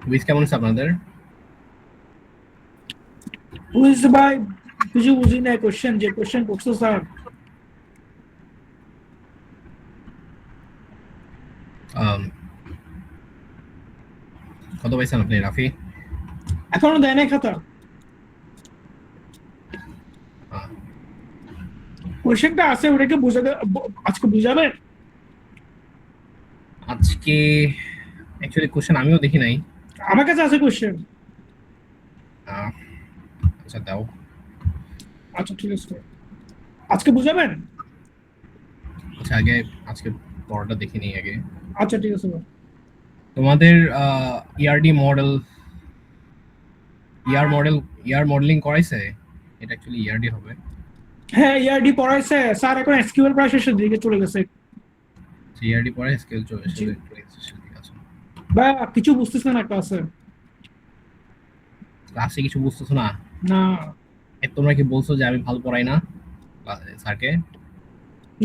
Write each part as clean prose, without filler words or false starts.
Quiz কেমন আছে আপনাদের? বুঝতে ভাই, কিছু বুঝি না। কোশ্চেন যে কোশ্চেন করছো স্যার, আম, কত পাইছেন আপনি রাফি? এখনো দেয় নাই খাতা। আহ, কোশ্চেনটা আছে, ওটাকে বুঝাতে আজকে বুঝাবেন? আজকে অ্যাকচুয়ালি কোশ্চেন আমিও দেখি নাই। আমার কাছে আছে কোশ্চেন। আহ, আচ্ছা দাও। আচ্ছা ঠিক আছে, আজকে বুঝাবেন। আচ্ছা আগে আজকে পড়াটা দেখে নিই আগে। আচ্ছা ঠিক আছে ভাই। তোমাদের ইআরডি মডেল, ইয়ার মডেল, ইয়ার মডেলিং করাইছে? এটা অ্যাকচুয়ালি ইআরডি হবে। হ্যাঁ, ইয়ারডি পড়াইছে স্যার, এখন এসকিউএল প্রায় শেষের দিকে চলে গেছে। ইআরডি পরে স্কেল চলে জি চলে চলে গেছে সেদিকে। আচ্ছা, ভাই, কিছু বুঝতেছেন না ক্লাসে? ক্লাসে কিছু বুঝতেছো না? না তোমরা কি বলছো যে আমি ভালো পড়াই না স্যারকে?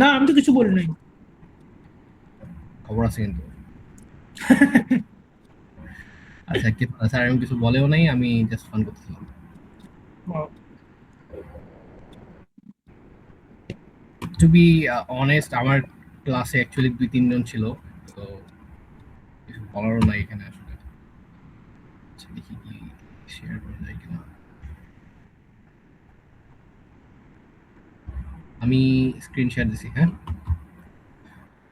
না, আমি তো কিছু বলি নাই। খবর আছে কিন্তু। আচ্ছা স্যার আমি কিছু বলেও নাই, আমি জাস্ট ফান করতেছিলাম। টু বি অনেস্ট, আমার ক্লাসে অ্যাকচুয়ালি 2-3 জন ছিল, তো কিছু বলারও নাই এখানে আসলে। আচ্ছা দেখি কি শেয়ার করা যায় কিনা। আমি স্ক্রিন শেয়ার দিছি, হ্যাঁ।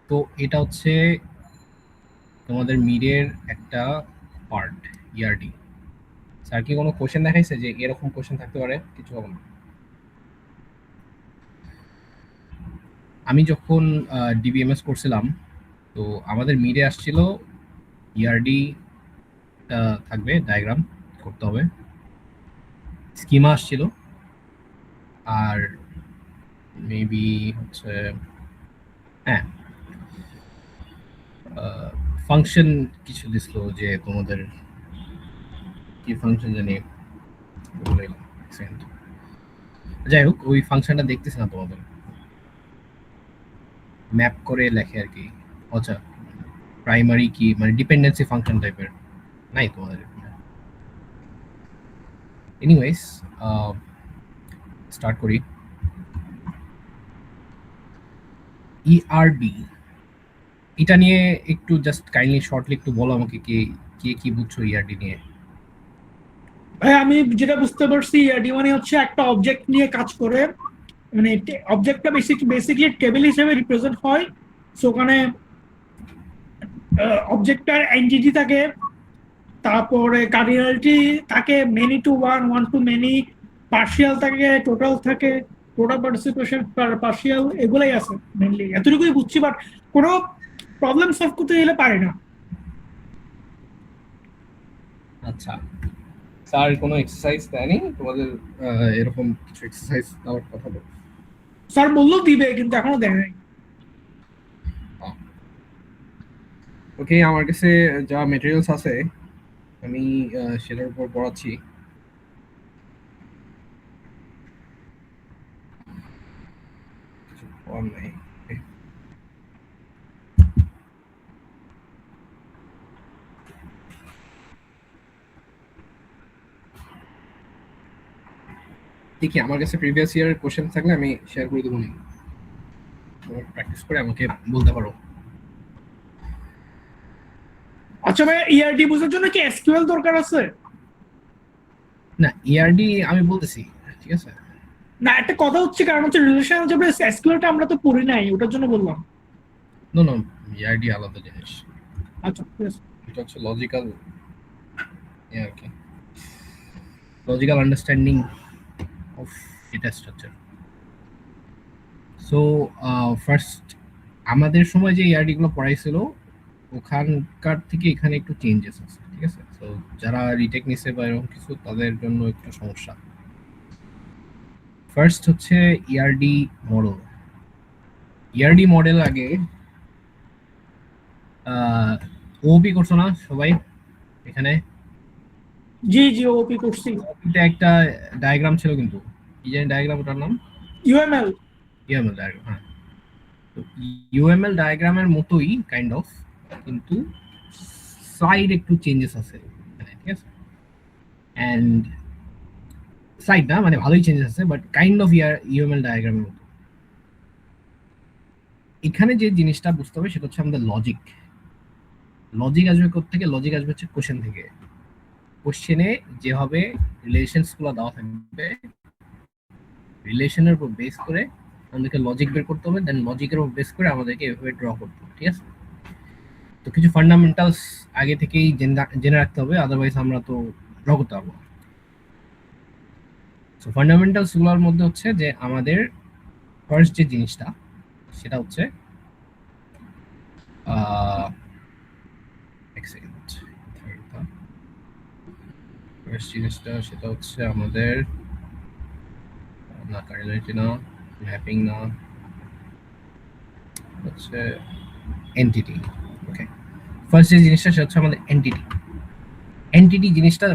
তো এটা হচ্ছে তোমাদের মিডের একটা পার্ট, ইআরডি। স্যার কি কোনো কোশ্চেন দেখাইছে যে এরকম কোশ্চেন থাকতে পারে? কিছু হবে না। আমি যখন ডিবিএমএস করছিলাম, তো আমাদের মিডে আসছিল ইআরডি থাকবে, ডায়াগ্রাম করতে হবে, স্কিমা আসছিল, আর মেবি হচ্ছে হ্যাঁ ফাংশন কিছু দিছিল, যে তোমাদের কি ফাংশন জানি ভুলে গেলাম। Second. যাই হোক, ওই ফাংশনটা দেখতেছি না তোমাদের, ম্যাপ করে লেখে আর কি। আচ্ছা, প্রাইমারি কি মানে ডিপেন্ডেন্সি ফাংশন টাইপের নাই তোমাদের? এনিওয়েজ, স্টার্ট করি। ইআরডি, এটা নিয়ে একটু জাস্ট কাইন্ডলি শর্টলি একটু বলো আমাকে, কে কে কি বুঝছো ইআরডি নিয়ে? ভাই, আমি যেটা বুঝতে পারছি, ইয়ারডি মানে হচ্ছে একটা অবজেক্ট নিয়ে কাজ করে। মানে অবজেক্টটা বেসিকলি টেবিল হিসেবে রিপ্রেজেন্ট হয়। সো ওখানে অবজেক্টটার এন্টিটি থাকে, তারপরে কার্ডিনালিটি থাকে, many to one, one to many, partial থাকে, টোটাল থাকে, টোটাল পার্টিসিপেশন, পার্শিয়াল, এগুলাই আছে মেনলি। এতটুকুই বুঝছি, বাট কোনো প্রবলেম সলভ করতে গেলে পারে না। আচ্ছা, স্যার কোনো এক্সারসাইজ দেয়নি তোমাদের? এরকম কিছু এক্সারসাইজ দেওয়ার কথা বল। স্যার বললেও দিবে, কিন্তু এখনো দেয় নাই। ওকে, আমার কাছে যা মেটেরিয়ালস আছে আমি সেটার উপর পড়াচ্ছি। কিছু করার নাই। Okay. দেখি আমার কাছে প্রিভিয়াস ইয়ারের কোশ্চেন থাকলে আমি শেয়ার করে দেবো, প্র্যাকটিস করে আমাকে বলতে পারো। আচ্ছা ভাই, ইয়ারডি বোঝার জন্য কি এসকিউএল দরকার আছে? না, ইআরডি আমি বলতেছি, ঠিক আছে। না, একটা কথা হচ্ছে, কারণ হচ্ছে রিলেশন হিসেবে এসকিউএলটা আমরা তো পড়ি নাই, ওটার জন্য বললাম। নো নো, ইআরডি আলাদা জিনিস। আচ্ছা ঠিক আছে। এটা হচ্ছে লজিক্যাল আর কি, logical understanding of data structure. So first আমাদের সময় যে ইয়ারডি গুলো পড়াইছিল, ওখানকার থেকে এখানে একটু চেঞ্জেস আছে, ঠিক আছে। তো যারা রিটেক নিছে বা এরকম কিছু, তাদের জন্য একটু সমস্যা। ফার্স্ট হচ্ছে ইআরডি মডেল। ইআরডি মডেল আগে ওপি করছো না সবাই এখানে? জি জি, ওপি করছি। ওপিতে একটা ডায়াগ্রাম ছিল কিন্তু, কি জানি ডায়াগ্রাম, ওটার নাম ইউএমএল। ইউএমএল ডায়াগ্রাম, হ্যাঁ। তো ইউএমএল ডায়াগ্রামের মতোই কাইন্ড অফ, কিন্তু স্লাইড একটু চেঞ্জেস আছে এখানে। ঠিক আছে, অ্যান্ড স্লাইড না মানে ভালোই চেঞ্জেস আছে, বাট কাইন্ড অফ ইউএমএল ডায়াগ্রামের মতো। এখানে যে জিনিসটা বুঝতে হবে সেটা হচ্ছে আমাদের লজিক। লজিক আসবে কোত্থেকে? লজিক আসবে হচ্ছে কোশ্চেন থেকে। কোশ্চেনে যেভাবে রিলেশনস গুলো দেওয়া থাকবে, রিলেশনের উপর বেস করে আমাদেরকে লজিক বের করতে হবে, দেন লজিকের উপর বেস করে আমাদেরকে এভাবে ড্র করতে হবে, ঠিক আছে? তো কিছু ফান্ডামেন্টালস আগে থেকেই জেনে রাখতে হবে, আদারওয়াইজ আমরা তো ড্র করতে পারবো। সো ফান্ডামেন্টালস গুলোর মধ্যে হচ্ছে যে আমাদের ফার্স্ট যে জিনিসটা সেটা হচ্ছে এক সেকেন্ড, ফার্স্ট জিনিসটা সেটা হচ্ছে আমাদের না কার্ডিনালিটি না, ম্যাপিং না, হচ্ছে এন্টিটি। ওকে, ফার্স্ট যে জিনিসটা সেটা হচ্ছে আমাদের এন্টিটি। এন্টিটি জিনিসটা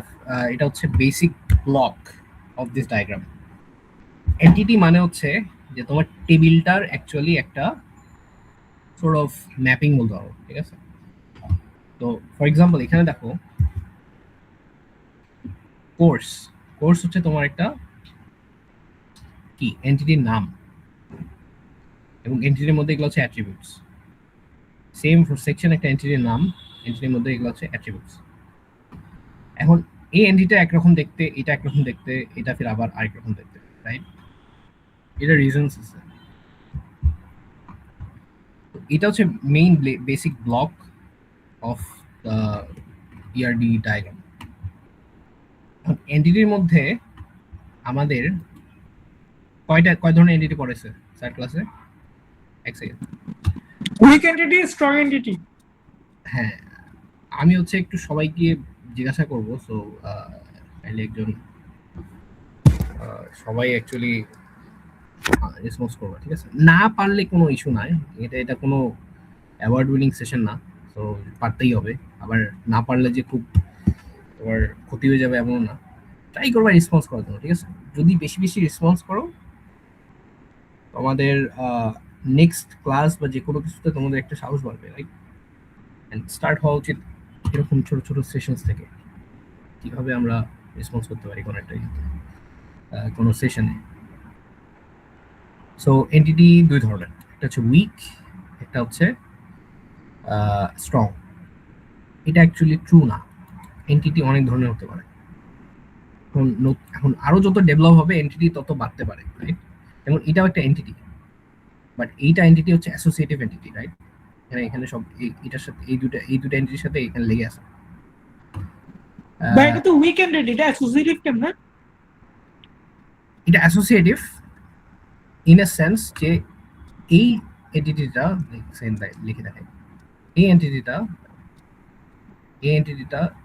এটা হচ্ছে basic block of this diagram. Entity মানে হচ্ছে যে তোমার টেবিলটার অ্যাকচুয়ালি একটা সর্ট অফ ম্যাপিং বলতে পারো, ঠিক আছে? তো ফর এক্সাম্পল এখানে দেখো কোর্স, কোর্স হচ্ছে তোমার একটা কি এন্টিটির নাম, এবং এন্টিটির মধ্যে এগুলো হচ্ছে অ্যাট্রিবিউটস। সেম সেকশন একটা এন্টিটির নাম, এন্টিটির মধ্যে এগুলো হচ্ছে অ্যাট্রিবিউটস। এখন এই এন্টিটিটা একরকম দেখতে, এটা একরকম দেখতে, এটা ফির আবার আরেক রকম দেখতে, রাইট? এটা রিজনস আছে। এটা হচ্ছে main basic block of the ERD diagram. এন্টিটির মধ্যে আমাদের কয় ধরনের এন্টিটি পড়েছে স্যার ক্লাসে? এক second. Weak entity, strong entity. হ্যাঁ, আমি হচ্ছে একটু সবাইকে জিজ্ঞাসা করবো, সো একজন সবাই অ্যাকচুয়ালি রেসপন্স করবো, ঠিক আছে? না পারলে কোনো ইস্যু নাই, এটা কোনো অ্যাওয়ার্ড উইনিং সেশন না, তো পারতেই হবে। আবার না পারলে যে খুব তোমার ক্ষতি হয়ে যাবে এমন না, ট্রাই করবা রেসপন্স করার জন্য, ঠিক আছে? যদি বেশি বেশি রেসপন্স করো তোমাদের নেক্সট ক্লাস বা যে কোনো কিছুতে তোমাদের একটা সাহস বাড়বে, রাইট? এন্ড স্টার্ট হওয়া উচিত এরকম ছোট ছোট সেশনস থেকে, কিভাবে আমরা রেসপন্স করতে পারি কোনো একটা কোনো সেশনে। সো এন্টিটি দুই ধরনের, একটা হচ্ছে উইক, একটা হচ্ছে স্ট্রং। এটা অ্যাকচুয়ালি ট্রু না, এন্টিটি অনেক ধরনের হতে পারে। এখন আরো যত ডেভেলপ হবে এন্টিটি তত বাড়তে পারে, রাইট? যেমন এটাও একটা এন্টিটি, বাট এইটা এন্টিটি হচ্ছে অ্যাসোসিয়েটিভ এন্টিটি, রাইট? এখানে সব এটার সাথে এই দুটো এন্টিটির সাথে এখানে লেগে আছে। বা এটা তো উইক এন্টিটি, এটা অ্যাসোসিয়েটিভ কেমন? এটা অ্যাসোসিয়েটিভ ইন এ সেন্স যে এই এন্টিটিটা লিখে দেখে, এই এন্টিটিটা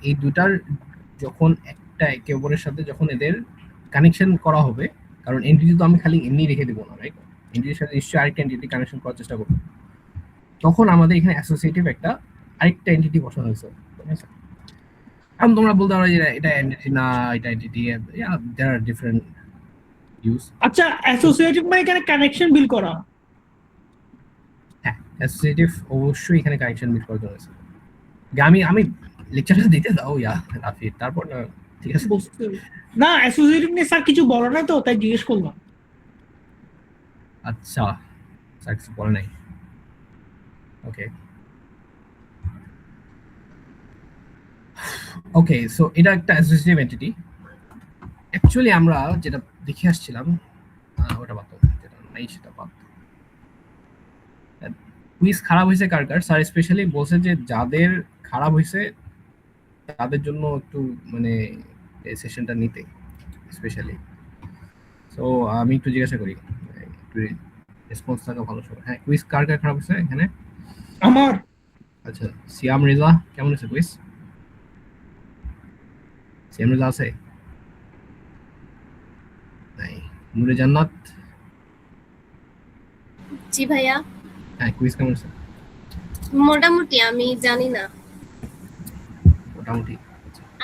এই দুটার যখন একটা একে অপরের সাথে যখন এদের কানেকশন করা হবে, কারণ এন্টিটি তো আমি খালি এমনি রেখে দেবো না, রাইট? এন্টিটির সাথে নিশ্চয়ই আরেকটা এন্টিটি কানেকশন করার চেষ্টা করবো, তখন আমাদের এখানে অ্যাসোসিয়েটিভ একটা আরেকটা এন্টিটি বসানো হয়েছে, ঠিক আছে? এখন তোমরা বলতে পারো যে এটা এন্টিটি না, এটা এন্টিটি, দেয়ার আর ডিফারেন্ট ইউজ। আচ্ছা, অ্যাসোসিয়েটিভ মানে এখানে কানেকশন বিল্ড করা। হ্যাঁ, অ্যাসোসিয়েটিভ অবশ্যই এখানে কানেকশন বিল্ড করা হয়েছে। আমি লেকচারটা দিতে দাও রাফি, তারপর না, ঠিক আছে? না, অ্যাসোসিয়েটিভ নিয়ে স্যার কিছু বলো না তো, তাই জিজ্ঞেস করলাম। আচ্ছা, স্যার কিছু বলে নাই, ওকে ওকে। সো এটা একটা অ্যাসোসিয়েটিভ এন্টিটি। অ্যাকচুয়ালি আমরা যেটা দেখে আসছিলাম ওটা বাদ, যেটা নাই সেটা বাদ। কুইজ খারাপ হয়েছে কার কার? স্যার স্পেশালি বলছে যে যাদের খারাপ হয়েছে তাদের জন্য একটু মানে এই সেশনটা নিতে স্পেশালি। সো আমি একটু জিজ্ঞাসা করি, একটু রেসপন্স থাকা ভালো সবাই। হ্যাঁ, কুইজ কার কার খারাপ হয়েছে এখানে? আমার। আচ্ছা, সিয়াম রেজা কেমন আছে কুইজ? সিয়াম রেজা আছে নাই? নূরে জান্নাত? জি ভাইয়া। হ্যাঁ, কুইজ কেমন আছে? মোটামুটি, আমি জানি না, মোটামুটি।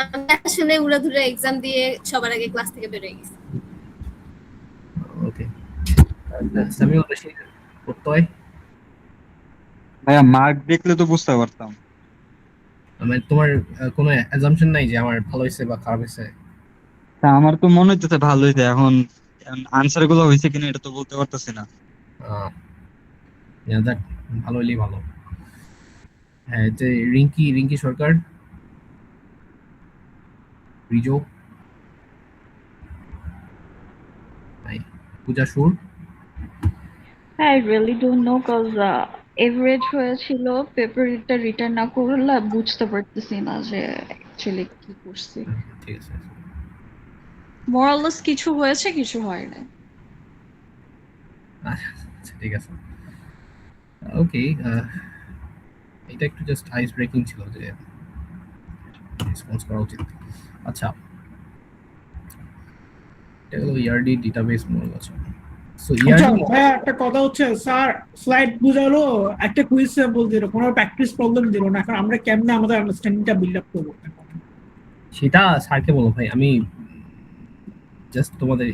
আমি আসলে উড়াধুরা এক্সাম দিয়ে সবার আগে ক্লাস থেকে বের হয়ে গেছি। ওকে, সামিউল রশিদ প্রত্যয়? ভাইয়া মার্ক দেখলে তো বুঝতে পারতাম। মানে তোমার কোনো অ্যাজাম্পশন নাই যে আমার ভালো হয়েছে বা খারাপ হয়েছে? তা আমার তো মনে হইতেছে ভালো হইছে। এখন আনসার গুলো হয়েছে কিনা এটা তো বলতে পারতেছি না। দেখ, ভালো হইলেই ভালো। হ্যাঁ, যে রিঙ্কি রিঙ্কি সরকার, রিজো নাই, পূজা সুর। I really don't know cause average হয়েছিল পেপারটা রিটার্ন না করলে বুঝতে পারতেছি না যে অ্যাকচুয়ালি কি করছি। ঠিক আছে। মোরাললেস কিছু হয়েছে কিছু হয় না। আচ্ছা, ঠিক আছে, ওকে। এটা একটু জাস্ট আইস ব্রেকিং ছিল যে রেসপন্স করা উচিত। আচ্ছা, এটা হলো ইয়ারডি ডেটাবেস মডেল। আছে সো আচ্ছা ইয়ারডি। ভাইয়া একটা কথা হচ্ছে, স্যার স্লাইড বুঝালো, একটা কুইজ স্যাম্পল দিল, কোনো প্র্যাকটিস প্রবলেম দিল না। এখন আমরা কেমনে আমাদের আন্ডারস্ট্যান্ডিংটা বিল্ড আপ করবো? সেটা স্যারকে বলো ভাই, আমি জাস্ট তোমাদের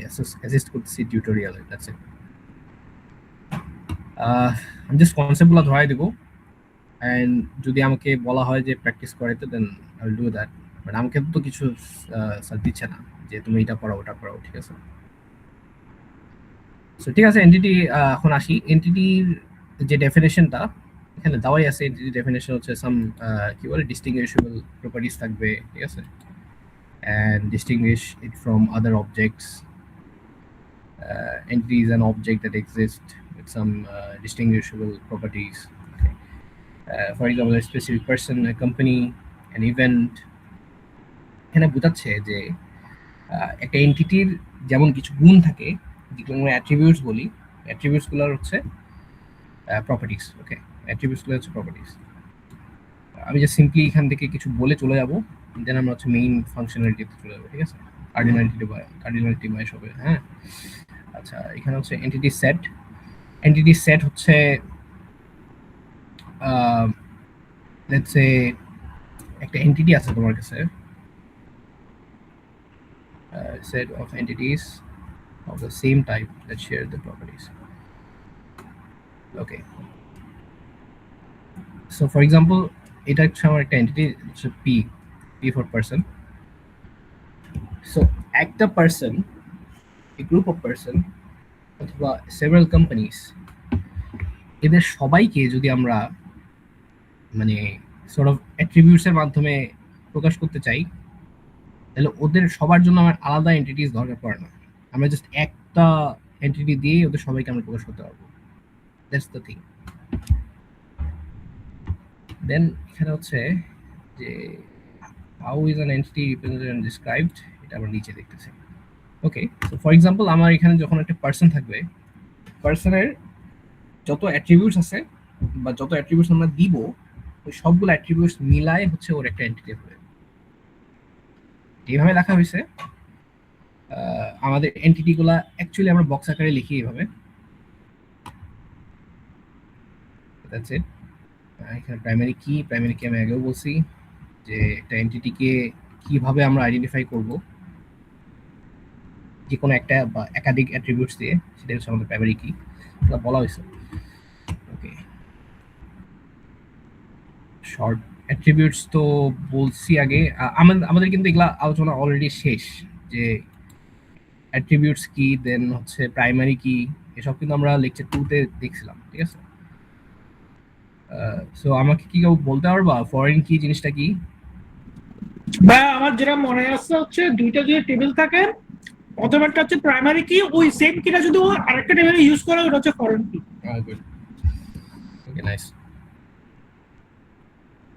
অ্যাসিস্ট করতেছি টিউটোরিয়ালে। That's it. আমি জাস্ট কনসেপ্টগুলো ধরাই দেবো, অ্যান্ড যদি আমাকে বলা হয় যে প্র্যাকটিস করাইতে, then I will do that. But আমাকে তো কিছু স্যার দিচ্ছে না যে তুমি এটা পড়াও ওটা পড়াও, ঠিক আছে? সো ঠিক আছে, এন্টিটি এখন আসি। এন্টিটির যে ডেফিনেশনটা এখানে দেওয়াই আছে। এন্টিটি ডেফিনেশন হচ্ছে সাম কি বলে ডিস্টিংগুইশেবল প্রপার্টিজ থাকবে, ঠিক আছে, and distinguish it from other objects. Entity is an object that exists with some distinguishable properties. Okay. For example, a specific person, a company, an event. এখানে বোঝাচ্ছে যে একটা এন্টিটির যেমন কিছু গুণ থাকে, যেগুলো আমরা অ্যাট্রিবিউটস বলি। অ্যাট্রিবিউটসগুলো হচ্ছে প্রপার্টিস। ওকে, অ্যাট্রিবিউটসগুলো হচ্ছে প্রপার্টিস। আমি যে সিম্পলি এখান থেকে কিছু বলে চলে যাব, দেন আমরা হচ্ছে মেইন ফাংশনালিটিতে চলে যাবো, ঠিক আছে? কার্ডিনালিটি বা এসবে। হ্যাঁ, আচ্ছা, এখানে হচ্ছে এন্টিটি সেট। এন্টিটি সেট হচ্ছে লেটস সে একটা এন্টিটি আছে তোমার কাছে, set of entities of the same type that share the properties. Okay, so for example, এটা হচ্ছে আমার একটা এন্টিটি, হচ্ছে p for person. So একটা person, a group of person, অথবা several companies, এদের সবাইকে যদি আমরা মানে sort of attributes এর মাধ্যমে প্রকাশ করতে চাই, তাহলে ওদের সবার জন্য আমার আলাদা এন্টিটিস দরকার পড়ে না। আমরা জাস্ট একটা এন্টিটি দিয়ে ওদের সবাইকে আমরা প্রকাশ করতে পারবো। That's the thing. দেন এখানে হচ্ছে যে how is an entity represented and described, এটা আমরা নিচে দেখতেছি। ওকে, সো ফর এক্সাম্পল আমার এখানে যখন একটা পার্সন থাকবে, পার্সনের যত অ্যাট্রিবিউটস আছে বা যত অ্যাট্রিবিউটস আমরা দিব, ওই সবগুলো অ্যাট্রিবিউটস মিলায় হচ্ছে ওর একটা এন্টিটি হবে। এইভাবে লেখা হয়েছে। আমাদের এন্টিটিগুলা অ্যাকচুয়ালি আমরা বক্স আকারে লিখি এইভাবে। That's it. এখানে প্রাইমারি কি আমি আগেও বলছি যে একটা এন্টিটিকে কিভাবে আমরা আইডেন্টিফাই করব, যে কোনো একটা বা একাধিক অ্যাট্রিবিউটস দিয়ে, সেটা হচ্ছে আমাদের প্রাইমারি কি, এটা বলা হয়েছে। ওকে, শর্ট অ্যাট্রিবিউটস তো বলছি আগে। আমাদের কিন্তু এগুলা আলোচনা অলরেডি শেষ, যে অ্যাট্রিবিউটস কি, দেন হচ্ছে প্রাইমারি কি, এসব কিন্তু আমরা লেকচার 2 তে দেখছিলাম, ঠিক আছে? সো আমাকে কি কেউ বলতে পারবা ফরেন কি জিনিসটা কি? ভাইয়া আমার যেটা মনে আছে হচ্ছে, দুইটা যদি টেবিল থাকে, প্রথম একটা হচ্ছে প্রাইমারি কি, ওই সেম কিটা যদি ও আরেকটা টেবিলে ইউজ করে, ওটা হচ্ছে ফরেন কি। গুড, ওকে, নাইস।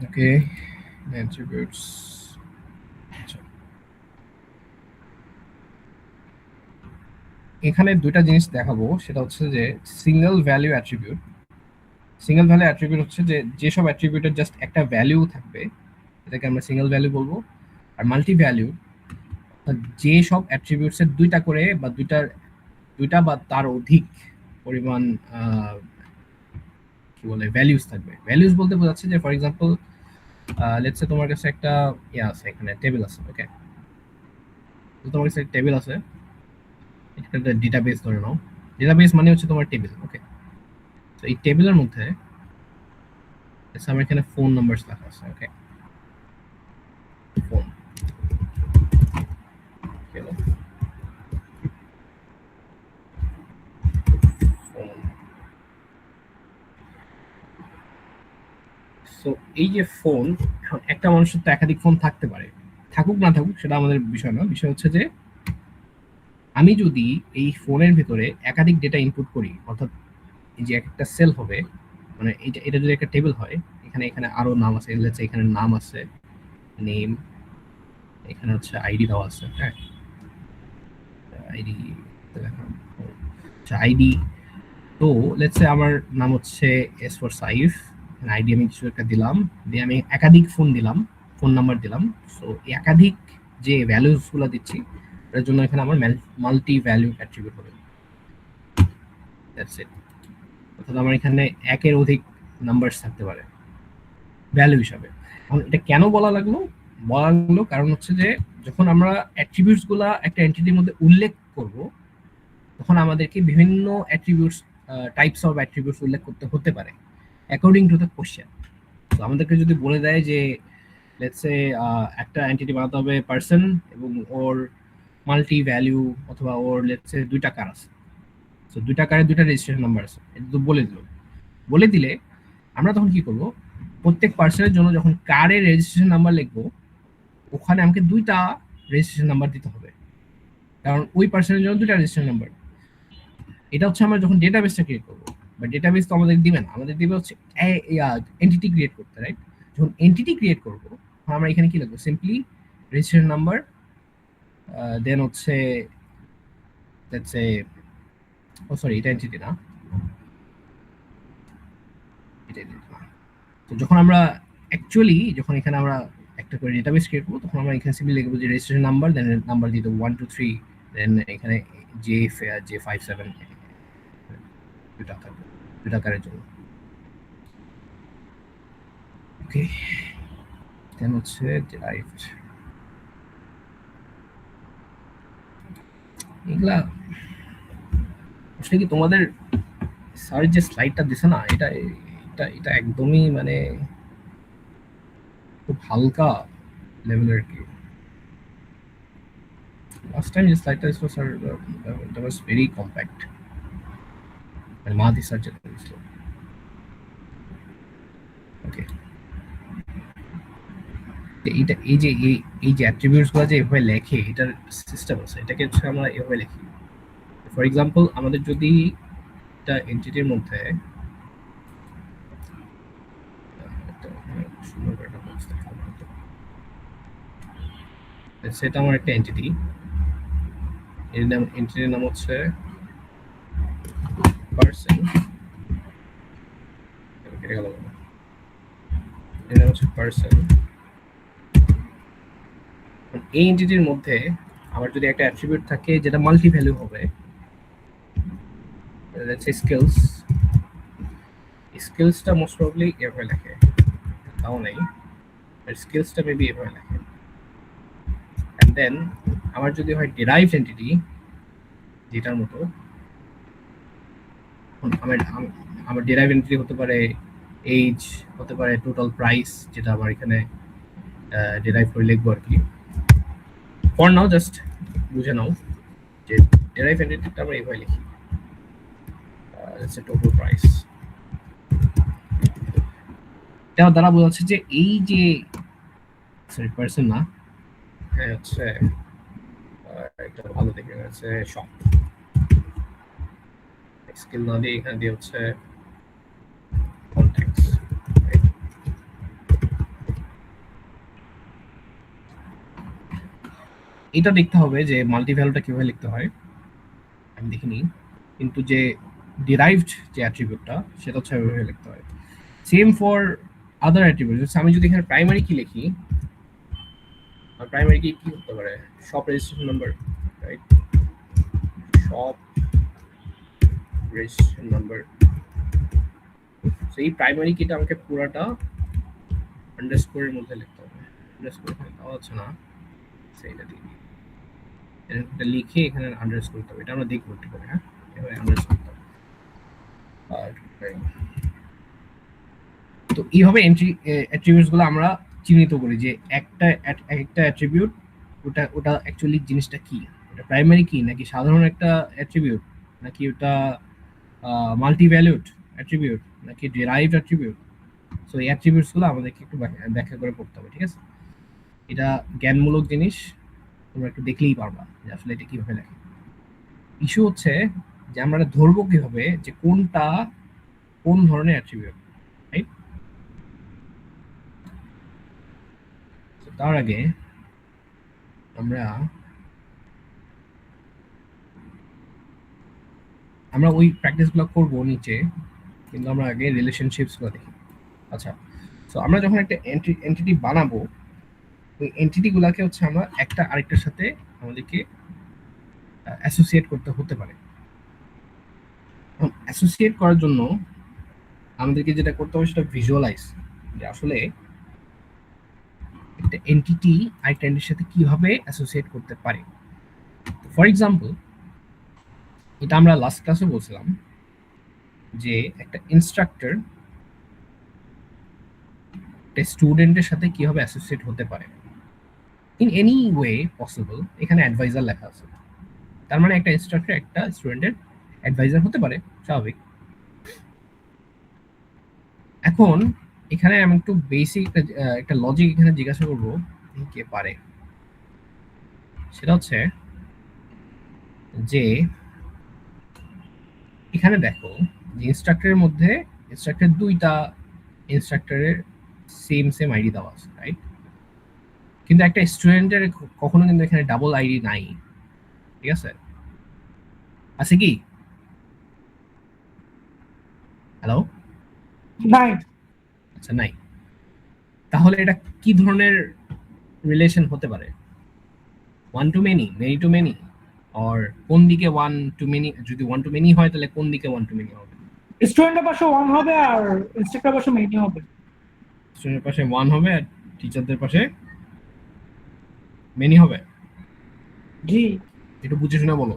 ওকে, অ্যাট্রিবিউটস। এখানে দুইটা জিনিস দেখাবো, সেটা হচ্ছে যে single value attribute. Single value attribute হচ্ছে যে যেসব অ্যাট্রিবিউটের জাস্ট একটা ভ্যালু থাকবে, এটাকে আমরা সিঙ্গেল ভ্যালু বলবো। আর মাল্টি ভ্যালু, যে সব অ্যাট্রিবিউটসের দুইটা করে বা দুইটা বা তার অধিক পরিমাণ কি বলে ভ্যালুস থাকবে। ভ্যালুস বলতে বোঝাচ্ছে যে ফর এক্সাম্পল লেটস সে তোমার কাছে একটা আছে, এখানে টেবিল আছে। ওকে, তো তোমার কাছে টেবিল আছে, একটা ডেটাবেস ধরে নাও। ডেটাবেস মানে হচ্ছে তোমার টেবিল। ওকে, তো এই টেবিলের মধ্যে আমার এখানে ফোন নাম্বার লেখা আছে। ওকে, ফোন গেল ফোন। সো এই যে ফোন, এখন একটা মানুষের তো একাধিক ফোন থাকতে পারে, থাকুক না থাকুক সেটা আমাদের বিষয় না, বিষয় হচ্ছে যে আমি যদি এই ফোনের ভিতরে একাধিক ডেটা ইনপুট করি, অর্থাৎ এই যে একটা সেল হবে, মানে এটা এটা যদি একটা টেবিল হয়, এখানে এখানে আরো নাম আছে, এখানে নাম আছে, নেম, এখানে হচ্ছে আইডি দেওয়া আছে, হ্যাঁ আইডি, আচ্ছা আইডি। তো লেটস সে আমার নাম হচ্ছে এস ফর সাইফ, আইডি আমি কিছু একটা দিলাম, দিয়ে আমি একাধিক ফোন দিলাম, ফোন নাম্বার দিলাম। সো একাধিক যে ভ্যালুস গুলো দিচ্ছি এর জন্য এখানে আমার মাল্টি ভ্যালু অ্যাট্রিবিউট হবে, দ্যাটস ইট। অর্থাৎ আমার এখানে একের অধিক নাম্বার থাকতে পারে ভ্যালু হিসাবে। এখন এটা কেন বলা লাগলো কারণ হচ্ছে যে যখন আমরা অ্যাট্রিবিউটস গুলা একটা এন্টিটির মধ্যে উল্লেখ করব, তখন আমাদেরকে বিভিন্ন অ্যাট্রিবিউটস, টাইপস অফ অ্যাট্রিবিউটস উল্লেখ করতে হতে পারে অ্যাকর্ডিং টু দ্য কোশ্চেন। তো আমাদেরকে যদি বলে দেয় যে লেটস সে একটা এন্টিটি বানাতে হবে পার্সন এবং ওর মাল্টি ভ্যালু, অথবা ওর লেটস সে 2টা কার আছে, তো 2টা কারের 2টা রেজিস্ট্রেশন নাম্বার আছে, এটা তো বলে দিলে আমরা তখন কি করব, প্রত্যেক পার্সনের জন্য যখন কারের রেজিস্ট্রেশন নাম্বার লিখবো, ওখানে আমাকে 2টা রেজিস্ট্রেশন নাম্বার দিতে হবে, কারণ ওই পার্সনের জন্য 2টা রেজিস্ট্রেশন নাম্বার। এটা হচ্ছে আমরা যখন ডেটাবেসটা ক্রিয়েট করবো, বা ডেটাবেস তো আমাদের দিবে না, আমাদের দিবে হচ্ছে এন্টিটি ক্রিয়েট করতে, রাইট? যখন এন্টিটি ক্রিয়েট করবো আমরা এখানে কি লিখবো, সিম্পলি রেজিস্ট্রেশন নাম্বার, দেন হচ্ছে লেটস সে, ও সরি এটা এন্টিটি না, এটা এন্টিটি না। তো যখন আমরা অ্যাকচুয়ালি যখন এখানে আমরা একটা করে ডেটাবেস ক্রিয়েট করবো, তখন আমরা এখানে সিম্পলি লিখবো যে রেজিস্ট্রেশন নাম্বার, দেন নাম্বার দিয়ে দেবো 1 2 3, দেন এখানে J57 2টা থাকবে, 2টা কারের জন্য। ওকে, দেন হচ্ছে derived, এগুলা আসলে কি তোমাদের স্যার যে স্লাইডটা দিছে না, এটা এটা এটা একদমই মানে খুব হালকা লেভেলের কি। লাস্ট টাইম যে স্লাইডটা দিছিল স্যার, এটা ওয়াজ ভেরি কম্প্যাক্ট, মানে মাদি স্যার যেটা দিছিল। ওকে, এইটা এই যে অ্যাট্রিবিউটস গুলো যে এভাবে লেখে, এটার সিস্টেম আছে, এটাকে হচ্ছে আমরা এভাবে লিখি। ফর এক্সাম্পল আমাদের যদি একটা এন্টিটির মধ্যে সেটা আমার একটা এন্টিটি, এর নাম, এন্টিটির নাম হচ্ছে পার্সন, এর নাম হচ্ছে পার্সন। এই এন্টিটির মধ্যে আমার যদি একটা অ্যাট্রিবিউট থাকে যেটা মাল্টি ভ্যালু হবে, লেটস সে স্কিলস, স্কিলসটা মোস্ট প্রবাবলি এভাবে লেখে, তাও নেই, স্কিলসটা মেবি এভাবে লেখে। এন্ড দেন আমার যদি হয় ডিরাইভড এন্টিটি, যেটার মতো আমার ডিরাইভড এন্টিটি হতে পারে এজ, হতে পারে টোটাল প্রাইস, যেটা আমার এখানে ডিরাইভ করে লিখবো আর কি। ফর নাও জাস্ট বুঝে নাও যে ডিরাইভ এন্টিটিটা আমরা এইভাবে লিখি, লেটস সে টোটাল প্রাইস। এটা দ্বারা বোঝাচ্ছে যে এই যে সরি পার্সন না, হ্যাঁ হচ্ছে একটা ভালো দেখে আছে শপ, স্কিল না দিয়ে এখানে দিয়ে হচ্ছে কন্ট্যাক্টস। এটা দেখতে হবে যে মাল্টি ভ্যালুটা কিভাবে লিখতে হয়, আমি দেখিনি, কিন্তু যে ডিরাইভড যে অ্যাট্রিবিউটটা সেটা হচ্ছে এভাবে লিখতে হয়। Same for other attributes. আমি যদি এখানে প্রাইমারি কি লিখি, আর প্রাইমারি কি কি হতে পারে, shop registration number, right? Shop registration number. So এই প্রাইমারি কিটা আমাকে পুরাটা আন্ডারস্কোরের মধ্যে লিখতে হবে, আন্ডারস্কোর এখানে দেওয়া আছে না, সেইটা দিয়ে এটা লিখে এখানে আন্ডারস্কোর করতে হবে, এটা আমরা দেখবো একটু করে, হ্যাঁ এভাবে আন্ডারস্কোর করতে হবে। আর তো এইভাবে এন্ট্রি অ্যাট্রিবিউটস গুলো আমরা চিহ্নিত করি যে একটা অ্যাট্রিবিউট ওটা ওটা অ্যাকচুয়ালি জিনিসটা কি, ওটা প্রাইমারি কি নাকি সাধারণ একটা অ্যাট্রিবিউট, নাকি ওটা মাল্টি ভ্যালুড অ্যাট্রিবিউট নাকি ডিরাইভড অ্যাট্রিবিউট। সো এই অ্যাট্রিবিউটসগুলো আমাদেরকে একটু ব্যাখ্যা করে পড়তে হবে, ঠিক আছে? এটা জ্ঞানমূলক জিনিস, তোমরা একটু দেখলেই পারবা যে আসলে এটা কিভাবে লেখে। ইস্যু হচ্ছে যে আমরা ধরবো কিভাবে যে কোনটা কোন ধরনের অ্যাট্রিবিউট, রাইট? তার আগে আমরা আমরা ওই প্র্যাকটিসগুলো করবো নিচে, কিন্তু আমরা আগে রিলেশনশিপসগুলো দেখি। আচ্ছা, সো আমরা যখন একটা এন্টিটি বানাবো, ওই এন্টিটিগুলোকে হচ্ছে আমরা একটা আরেকটার সাথে আমাদেরকে অ্যাসোসিয়েট করতে হতে পারে। অ্যাসোসিয়েট করার জন্য আমাদেরকে যেটা করতে হবে সেটা ভিজুয়ালাইজ, যে আসলে একটা এন্টিটি আরেকটা এন্টিটির সাথে কিভাবে অ্যাসোসিয়েট করতে পারে। ফর এক্সাম্পল, এটা আমরা লাস্ট ক্লাসে বলছিলাম যে একটা ইনস্ট্রাক্টর একটা স্টুডেন্টের সাথে কিভাবে অ্যাসোসিয়েট হতে পারে ইন এনি ওয়ে পসিবল। এখানে অ্যাডভাইজার লেখা আছে, তার মানে একটা ইনস্ট্রাক্টর একটা স্টুডেন্টের অ্যাডভাইজার হতে পারে, স্বাভাবিক। এখন এখানে আমি একটু বেসিক একটা লজিক এখানে জিজ্ঞাসা করবো কে পারে, সেটা হচ্ছে যে এখানে দেখো যে ইনস্ট্রাক্টরের মধ্যে ইনস্ট্রাক্টর দুইটা ইনস্ট্রাক্টরের সেম আইডি দেওয়া আছে, রাইট? কিন্তু একটা স্টুডেন্টের কখনো কিন্তু এখানে ডাবল আইডি নাই, ঠিক আছে? আছে কি? হ্যালো, নাই। আচ্ছা নাই। তাহলে এটা কি ধরনের রিলেশন হতে পারে? One to many, many to many, or কোন দিকে ওয়ান টু মেনি? যদি ওয়ান টু মেনি হয় তাহলে কোন দিকে ওয়ান টু মেনি হবে? স্টুডেন্টের পাশে 1 হবে আর ইনস্ট্রাক্টরের পাশে মেনি হবে। স্টুডেন্টের পাশে ওয়ান হবে আর টিচারদের পাশে মেনি হবে। জি। একটু বুঝে শুনে বলো।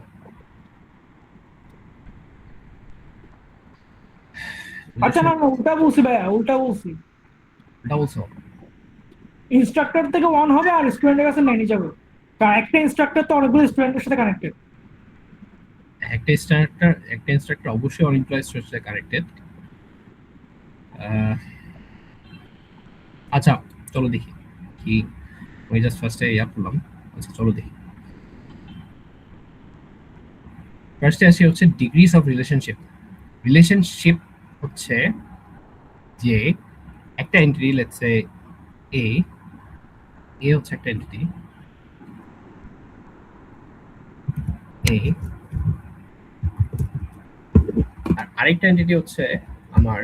আচ্ছা না, উল্টা বলছি ভাইয়া, উল্টা বলছি। এটা বলছো? ইনস্ট্রাক্টর থেকে 1 হবে আর স্টুডেন্টের কাছে মেনি যাবে, কারণ একটা ইনস্ট্রাক্টর তো অনেকগুলো স্টুডেন্টের সাথে কানেক্টেড। একটা ইনস্ট্রাক্টর অবশ্যই অনেকগুলো স্টুডেন্টের সাথে কানেক্টেড। আচ্ছা চলো দেখি কি, আমি জাস্ট ফার্স্টে ইয়া করলাম। আচ্ছা চলো দেখি, ফার্স্টে আসি হচ্ছে ডিগ্রিজ অফ রিলেশনশিপ। রিলেশনশিপ হচ্ছে যে একটা এন্টিটি, লেটস সে এ হচ্ছে একটা এন্টিটি এ, আর আরেকটা এন্টিটি হচ্ছে আমার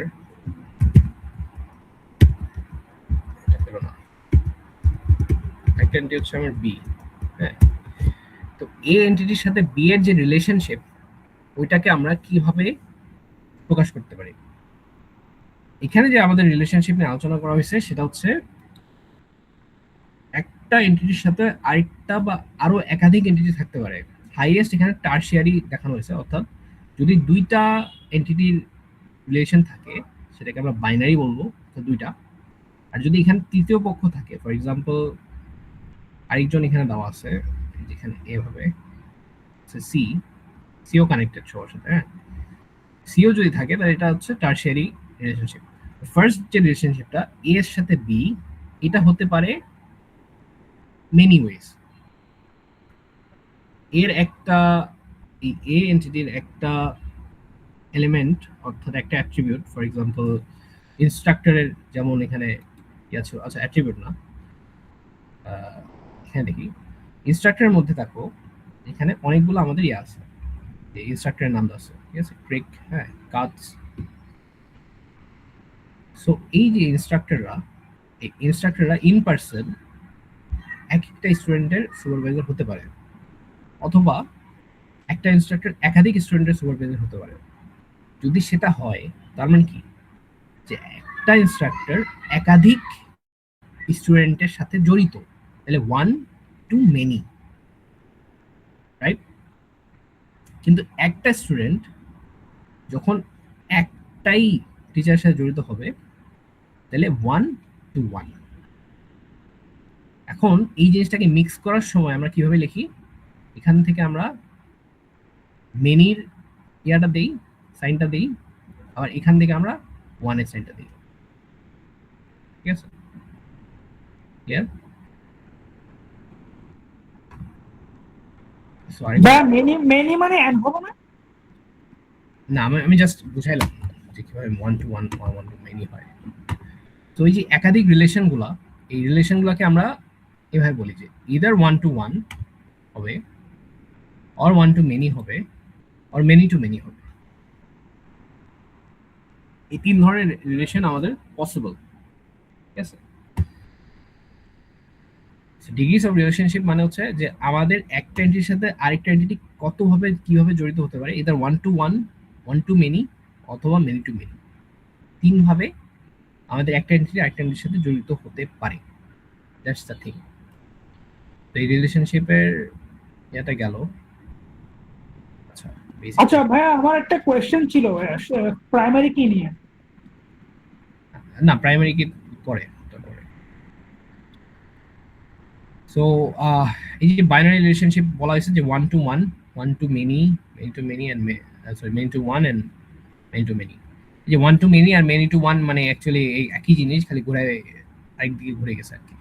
একটা এন্টিটি হচ্ছে আমার বি। হ্যাঁ, তো এ এন্টিটির সাথে বি এর যে রিলেশনশিপ ওইটাকে আমরা কিভাবে প্রকাশ করতে পারি? এখানে যে আমাদের রিলেশনশিপ নিয়ে আলোচনা করা হয়েছে সেটা হচ্ছে একটা এন্টিটির সাথে আরেকটা বা আরো একাধিক এন্টিটি থাকতে পারে। হাইয়েস্ট এখানে টারশিয়ারি দেখানো হয়েছে, অর্থাৎ যদি দুইটা এন্টিটির রিলেশন থাকে সেটাকে আমরা বাইনারি বলবো, তো দুইটা। আর যদি এখানে তৃতীয় পক্ষ থাকে, ফর এক্সাম্পল আরেকজন এখানে দেওয়া আছে যেখানে এভাবে সি, সিও কানেক্টেড সবার সাথে, হ্যাঁ, সিও যদি থাকে তাহলে এটা হচ্ছে টারশিয়ারি রিলেশনশিপ। ফার্স্ট যে রিলেশনশিপটা এ এর সাথে বি, এটা হতে পারে মেনি ওয়েজ। এর একটা এই এ এন্টিটির একটা এলিমেন্ট অর্থাৎ একটা অ্যাট্রিবিউট, ফর এক্সাম্পল ইনস্ট্রাক্টরের যেমন এখানে ইয়া ছিল, আচ্ছা অ্যাট্রিবিউট না, এখানে দেখি ইনস্ট্রাক্টরের মধ্যে দেখো এখানে অনেকগুলো আমাদের ইয়ে আছে, যে ইনস্ট্রাক্টরের নাম আছে, ঠিক আছে, ক্রিক, হ্যাঁ, কাজ। সো এই যে ইনস্ট্রাক্টররা ইন পার্সন এক একটা স্টুডেন্টের সুপারভাইজার হতে পারে, অথবা একটা ইনস্ট্রাক্টর একাধিক স্টুডেন্টের সুপারভাইজার হতে পারে। যদি সেটা হয় তার মানে কি, যে একটা ইনস্ট্রাক্টর একাধিক স্টুডেন্টের সাথে জড়িত, তাহলে ওয়ান টু মেনি, রাইট? কিন্তু একটা স্টুডেন্ট যখন একটাই টিচারের সাথে জড়িত হবে তাহলে ওয়ান টু ওয়ান, এখন এই জিনিসটাকে মিক্স করার সময় আমরা কিভাবে লিখি, এখান থেকে আমরা মেনির ইয়াটা দেই, সাইনটা দেই, আবার এখান থেকে আমরা ওয়ানের সাইনটা দিই, ঠিক আছে? ক্লিয়ার? সরি বা মেনি মানে এন হবে না? না, আমি জাস্ট বুঝাইলাম যে কিভাবে one to one one to many হয়। তো এই যে একাধিক রিলেশনগুলা, এই রিলেশনগুলোকে আমরা এভাবে বলি যে ইদার ওয়ান টু ওয়ান হবে, অর ওয়ান টু মেনি হবে, অর মেনি টু মেনি হবে। এই তিন ধরনের রিলেশন আমাদের পসিবল, ঠিক আছে? ডিগ্রিজ অফ রিলেশনশিপ মানে হচ্ছে যে আমাদের একটা এন্টিটির সাথে আরেকটা এন্টিটি কতভাবে কিভাবে জড়িত হতে পারে, either one to one, one to many, অথবা মেনি টু মেনি। তিন ভাবে আমাদের একটা এন্টিটি আরেকটা এন্টিটির সাথে জড়িত হতে পারে। That's the thing. তো এই রিলেশনশিপের এটা গেল। আচ্ছা, আচ্ছা ভাইয়া, আমার একটা কোয়েশ্চেন ছিল প্রাইমারি কি নিয়ে। না, প্রাইমারি কি পরে। সো এই যে বাইনারি রিলেশনশিপ বলা হয়েছে যে one to one, one to many, many to many and sorry many to one and many to many. এই যে ওয়ান টু মেনি আর মেনি টু ওয়ান মানে অ্যাকচুয়ালি এই একই জিনিস, খালি ঘুরে আরেকদিকে ঘুরে গেছে আর কি।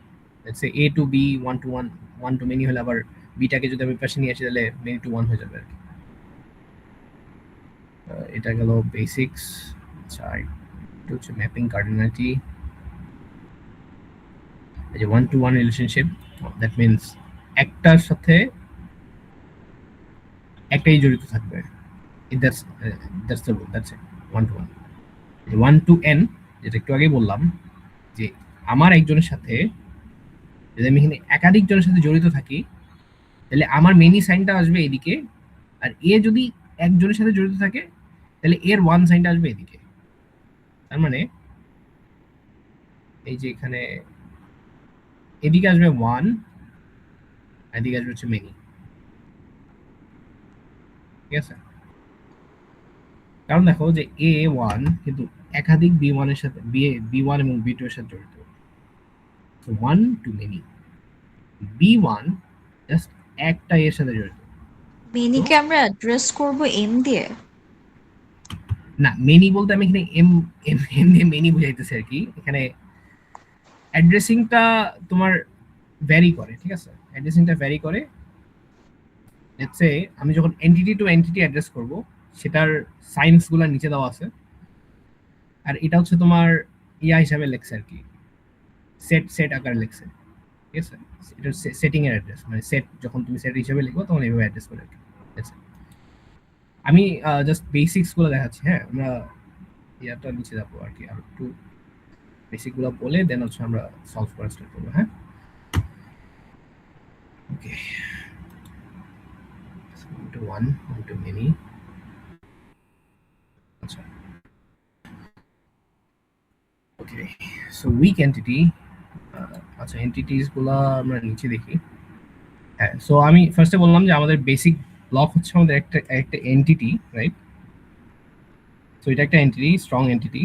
Let's say A to B, one to one, one to many হলে আবার বিটাকে যদি আমি পাশে নিয়ে আসি তাহলে মেনি টু ওয়ান হয়ে যাবে আর কি। এটা গেল বেসিক্স। আচ্ছা, এটা হচ্ছে ম্যাপিং কার্ডিনালিটি। এই যে one to one relationship, that means একটার সাথে একটাই জড়িত থাকবে। That's the rule, that's it, one to one. One to n, যেটা একটু আগে বললাম যে আমার একজনের সাথে যদি আমি এখানে একাধিক জনের সাথে জড়িত থাকি তাহলে আমার মেনি সাইনটা আসবে এদিকে, আর এ যদি একজনের সাথে জড়িত থাকে তাহলে এর ওয়ান সাইনটা আসবে এদিকে। তার মানে এই যে এখানে এদিকে আসবে ওয়ান, এদিকে আসবে হচ্ছে মেনি, ঠিক আছে? কারণ দেখো যে এ ওয়ান কিন্তু একাধিক বি ওয়ানের সাথে বি ওয়ান এবং বি টু এর সাথে জড়িত। One to many, B one just একটা এর সাথে জড়িত। মেনিকে আমরা অ্যাড্রেস করব এম দিয়ে। না, মেনি বলতে আমি এখানে এম এম এম দিয়ে মেনি বুঝাইতেছি আর কি। এখানে অ্যাড্রেসিংটা তোমার ভ্যারি করে, ঠিক আছে? অ্যাড্রেসিংটা ভ্যারি করে। লেটস সে আমি যখন এন্টিটি টু এন্টিটি অ্যাড্রেস করব, সেটার সাইন্সগুলো নিচে দেওয়া আছে, আর এটা হচ্ছে তোমার ইয়া হিসাবে লেখছে আর কি, সেট আকারে লেখছে, ঠিক আছে? এটা সেটিং এর অ্যাড্রেস, মানে সেট যখন তুমি সেট হিসাবে লিখবো তখন এইভাবে অ্যাড্রেস করে আর কি। আমি জাস্ট বেসিক্স গুলো দেখাচ্ছি। হ্যাঁ, আমরা ইয়াটা নিচে যাবো আর কি, আর একটু বেসিক গুলো বলে দেন হচ্ছে আমরা সলভ করা স্টার্ট করবো। হ্যাঁ, ওকে। One to many. আচ্ছা, ওকে। So weak entity. আচ্ছা, এন্টিটিস গুলা আমরা নিচে দেখি। হ্যাঁ, সো আমি ফার্স্টে বললাম যে আমাদের বেসিক ব্লক হচ্ছে আমাদের একটা এন্টিটি, রাইট? সো এটা একটা entity, strong entity.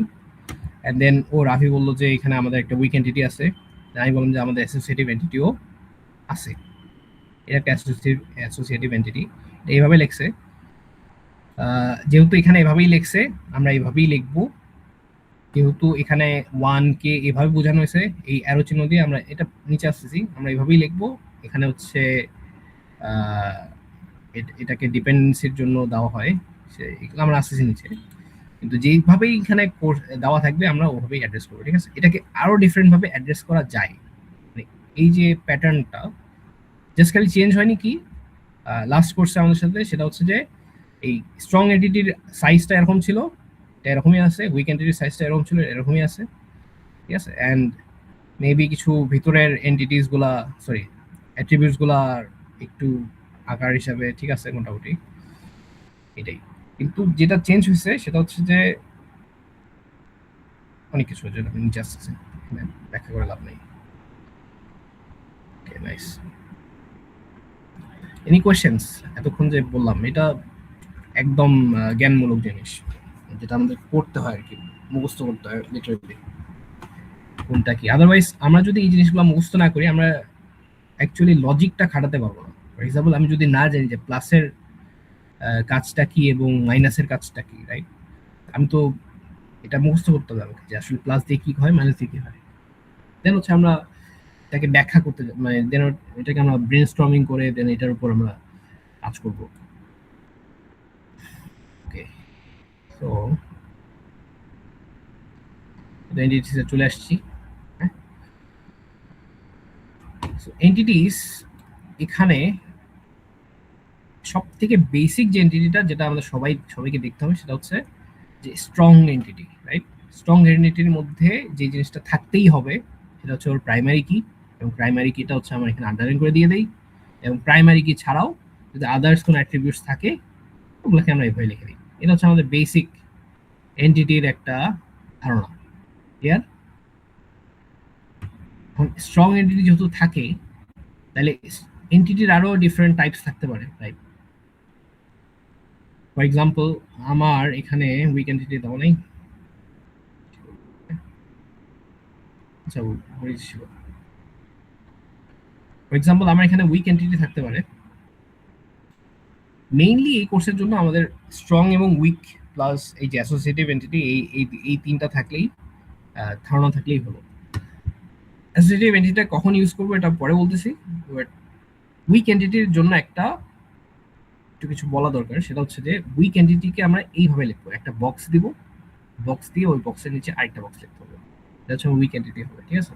And then Rafi বললো যে এখানে আমাদের একটা উইক এন্টিটি আছে। আমি বললাম যে আমাদের অ্যাসোসিয়েটিভ এন্টিটিও আছে। এটা একটা অ্যাসোসিয়েটিভ এন্টিটি, এইভাবে লেখছে। যেহেতু এখানে এভাবেই লেখছে, আমরা এইভাবেই লিখবো। যেহেতু এখানে ওয়ান কে এভাবে বোঝানো হয়েছে এই অ্যারো চিহ্ন দিয়ে, আমরা এটা নিচে আসতেছি, আমরা এইভাবেই লিখবো। এখানে হচ্ছে এটাকে ডিপেন্ডেন্সির জন্য দেওয়া হয়, এগুলো আমরা আসতেছি নিচে। কিন্তু যেইভাবেই এখানে দেওয়া থাকবে আমরা ওভাবেই অ্যাড্রেস করবো, ঠিক আছে? এটাকে আরো ডিফারেন্ট ভাবে অ্যাড্রেস করা যায়। মানে এই যে প্যাটার্নটা জাস্ট খালি চেঞ্জ হয়নি কি লাস্ট কোর্সে আমাদের সাথে, সেটা হচ্ছে যে এই স্ট্রং এন্টিটির সাইজটা এরকম ছিল, এটা এরকমই আছে। উইক এন্টিটির সাইজটা এরকম ছিল, এরকমই আছে, ঠিক আছে? অ্যান্ড মেবি কিছু ভিতরের এন্টিটিস গুলা, সরি অ্যাট্রিবিউটস গুলা একটু আকার হিসাবে ঠিক আছে মোটামুটি, এটাই। কিন্তু যেটা চেঞ্জ হয়েছে সেটা হচ্ছে যে অনেক কিছু, যেটা আমি নিচে আসতেছি, ব্যাখ্যা করে লাভ নেই। ওকে, নাইস। Any questions? এতক্ষণ যে বললাম এটা একদম জ্ঞানমূলক জিনিস, যেটা আমাদের পড়তে হয় আর কি, মুখস্থ করতে হয় লিটারেলি কোনটা কি। আদারওয়াইজ আমরা যদি এই জিনিসগুলো মুখস্থ না করি, আমরা অ্যাকচুয়ালি লজিকটা খাটাতে পারবো না। ফর এক্সাম্পল আমি যদি না জানি যে প্লাসের কাজটা কি এবং মাইনাসের কাজটা কি, রাইট? আমি তো এটা মুখস্থ করতে হবে আমাকে যে আসলে প্লাস দিয়ে কি হয়, মাইনাস দিয়ে কি হয়। দেন হচ্ছে আমরা এটাকে ব্যাখ্যা করতে মানে দেন এটাকে আমরা ব্রেন স্টর্মিং করে দেন এটার উপর আমরা কাজ করবো। ওকে, তো এন্টিটিসে চলে আসছি। হ্যাঁ, এন্টিটিস এখানে সব থেকে বেসিক যে এন্টিটিটা যেটা আমাদের সবাইকে দেখতে হবে সেটা হচ্ছে যে স্ট্রং এন্টিটি, রাইট? স্ট্রং এন্টিটির মধ্যে যে জিনিসটা থাকতেই হবে সেটা হচ্ছে ওর প্রাইমারি কি, এবং প্রাইমারি কিটা হচ্ছে আমরা এখানে আন্ডারলাইন করে দিয়ে দেই, এবং প্রাইমারি কি ছাড়াও যদি আদার্স কোনো অ্যাট্রিবিউটস থাকে ওগুলোকে আমরা এভাবে লিখে দিই। এটা হচ্ছে আমাদের বেসিক এন্টিটির একটা ধারণা। ক্লিয়ার? এখন স্ট্রং এন্টিটি যেহেতু থাকে তাহলে এন্টিটির আরো ডিফারেন্ট টাইপস থাকতে পারে, রাইট? ফর এক্সাম্পল আমার এখানে উইক এন্টিটি দেওয়া নেই। আচ্ছা, ফর এক্সাম্পল আমার এখানে উইক এন্টিটি থাকতে পারে। মেইনলি এই কোর্সের জন্য আমাদের স্ট্রং এবং উইক প্লাস এই যে অ্যাসোসিয়েটিভ এন্টিটি এই তিনটা থাকলেই ধারণা থাকলেই হলো। অ্যাসোসিয়েটিভ এন্টিটিটা কখন ইউজ করবো এটা পরে বলতেছি, বাট উইক এন্টিটির জন্য একটা কিছু বলা দরকার। সেটা হচ্ছে যে উইক এন্টিটিকে আমরা এইভাবে লিখবো, একটা বক্স দিব, বক্স দিয়ে ওই বক্সের নিচে আরেকটা বক্স লিখতে হবে, এটা হচ্ছে উইক এন্টিটি হবে। ঠিক আছে,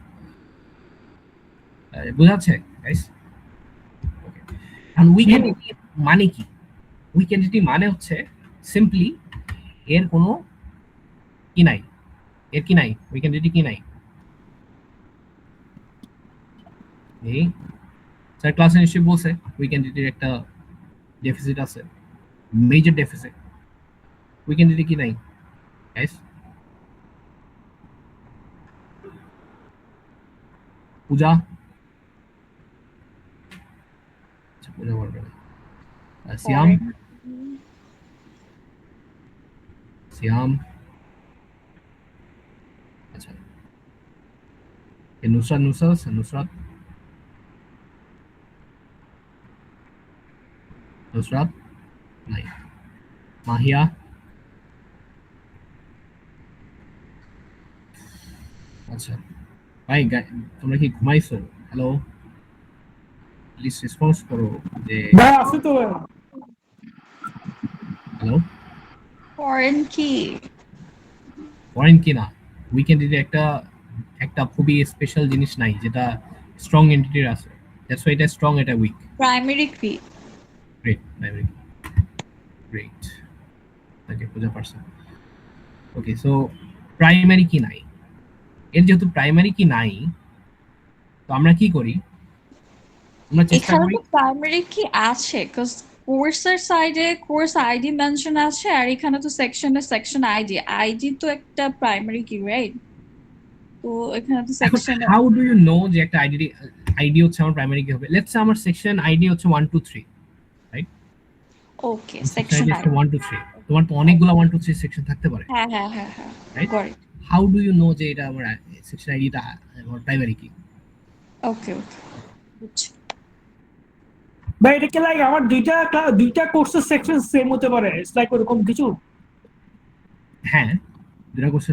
বোঝাচ্ছে গাইস? ওকে, এখন উইক এন্টিটি মানে কি? উইক এন্টিটি মানে হচ্ছে সিম্পলি এর কোনো কি নাই, এর কি নাই, উইক এন্টিটি কি নাই। এই স্যার ক্লাসে নিশ্চয়ই বলছে উইক এন্টিটির একটা ডেফিসিট আছে, মেজর ডেফিসিট। উইক এন্টিটি কি নাই গাইস? পূজা, আচ্ছা পূজা বলবে না। সিয়াম, সিয়াম, আচ্ছা নুসরাত, নুসরাত, নুসরাত নাই। মাহিয়া, আচ্ছা ভাই তোমরা কি ঘুমাইছো? হ্যালো, প্লিজ রেসপন্স করো যে ভাই আছে তো। হ্যালো, ফরেন কি? ফরেন কি না? উইক এন্টিটি একটা খুবই স্পেশাল জিনিস নাই যেটা স্ট্রং এন্টিটির আছে। দ্যাটস ওয়াই এটা স্ট্রং, এটা উইক। প্রাইমারি কি? গ্রেট, প্রাইমারি, গ্রেট, ওকে বুঝা পারছেন। ওকে, সো প্রাইমারি কি নাই, এর যেহেতু প্রাইমারি কি নাই তো আমরা কি করি, আমরা চেষ্টা এখানে করি। তো প্রাইমারি কি আছে, কজ কোর্সের সাইডে কোর্স আইডি মেনশন আছে, আর এখানে তো সেকশনে সেকশন আইডি। আইডি তো একটা প্রাইমারি কি, রাইট? তো এখানে তো এখন section. How do you know যে একটা আইডি হচ্ছে আমার প্রাইমারি কি হবে? লেটস সে আমার সেকশন আইডি হচ্ছে 1 2 3, রাইট? ওকে, সেকশন আইডি। 1 2 3, তোমার তো অনেকগুলো 1 2 3 সেকশন থাকতে পারে, হ্যাঁ হ্যাঁ হ্যাঁ হ্যাঁ, right? Got it. How do you know যে এটা আমার সেকশন আইডিটা আমার প্রাইমারি কি? ওকে ওকে, বুঝছি। ভাই এটা কি লাগে আমার দুইটা কোর্সের সেকশন সেম হতে পারে? ইটস লাইক ওরকম কিছু? হ্যাঁ, দুটো কোর্স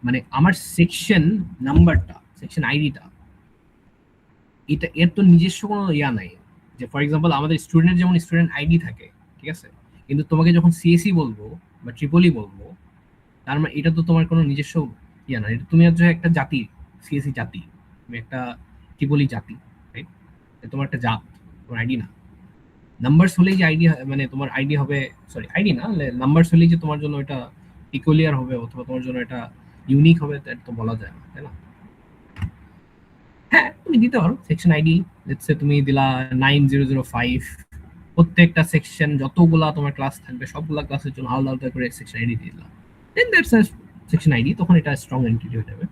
মানে আমার সেকশন নাম্বারটা, সেকশন আইডিটা, এটা এর তো নিজস্ব কোনো ইয়া নাই। যে ফর এক্সাম্পল আমাদের স্টুডেন্টের যেমন স্টুডেন্ট আইডি থাকে, ঠিক আছে, কিন্তু তোমাকে যখন সিএসি বলবো বা ট্রিপলি বলবো তার মানে এটা তো তোমার কোনো নিজস্ব ইয়া না, এটা তুমি হচ্ছে একটা জাতি, সিএসি জাতি, তুমি একটা ট্রিপলি জাতি, রাইট? তোমার একটা জাত, তোমার আইডি না। নাম্বারস হলেই যে আইডি, মানে তোমার আইডি হবে, সরি আইডি না, নাম্বারস হলেই যে তোমার জন্য এটা পিকুলিয়ার হবে অথবা তোমার জন্য এটা ইউনিক হবে এটা তো বলা যায় না, তাই না? হ্যাঁ, তুমি দিতে পারো সেকশন আইডি, লেটস সে তুমি দিলা 9005, প্রত্যেকটা সেকশন যতগুলা তোমার ক্লাস থাকবে সবগুলা ক্লাসের জন্য আলাদা আলাদা করে সেকশন আইডি দিয়ে দিলা, দেন দ্যাটস আ সেকশন আইডি, তখন এটা স্ট্রং এন্টিটি হয়ে যাবে।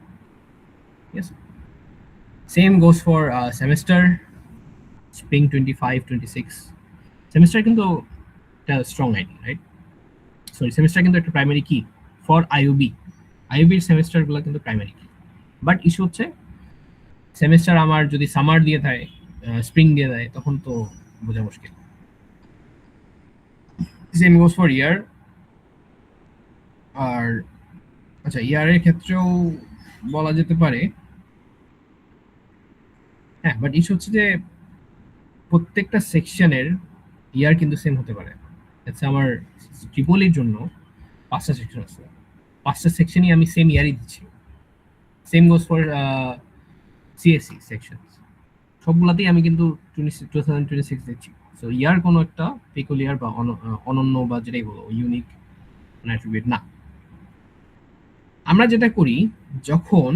ঠিক আছে, same goes for semester, spring 25 26, semester কিন্তু একটা strong ID, right? Sorry, semester কিন্তু একটা প্রাইমারি কি ফর আইইবির সেমিস্টারগুলো কিন্তু প্রাইমারি কি। বাট ইস্যু হচ্ছে সেমিস্টার আমার যদি সামার দিয়ে থাকে স্প্রিং দিয়ে দেয়, তখন তো বোঝা মুশকিল। সেম গোজ ফর ইয়ার। আর আচ্ছা, ইয়ারের ক্ষেত্রেও বলা যেতে পারে, হ্যাঁ, বাট ইস্যু হচ্ছে যে প্রত্যেকটা সেকশনের ইয়ার কিন্তু সেম হতে পারে। আচ্ছা, আমার ট্রিপলির জন্য 5টা সেকশন আছে, 5টা সেকশনই আমি সেম ইয়ারই দিচ্ছি। Same goes for CSC section, সবগুলাতেই আমি কিন্তু 2026 দিচ্ছি। সো ইয়ার কোনো একটা পেকুলিয়ার বা অনন্য বা যেটাই বলো ইউনিক অ্যাট্রিবিউট না। আমরা যেটা করি, যখন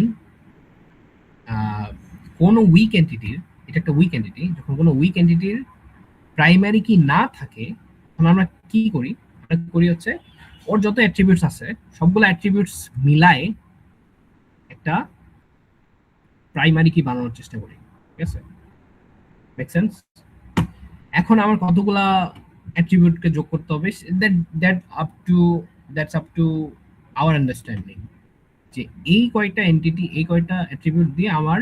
কোনো উইক এন্টিটির, এটা একটা উইক এন্টিটি, যখন কোনো উইক এন্টিটির প্রাইমারি কি না থাকে, তখন আমরা কি করি, আমরা করি হচ্ছে ওর যত অ্যাট্রিবিউটস আছে সবগুলো অ্যাট্রিবিউটস মিলায়ে একটা প্রাইমারি কি বানানোর চেষ্টা করি। ঠিক আছে, মেক সেন্স? এখন আমার কতগুলা অ্যাট্রিবিউটকে যোগ করতে হবে, that's up to our understanding, যে এই কয়টা এন্টিটি, এই কয়টা অ্যাট্রিবিউট দিয়ে আমার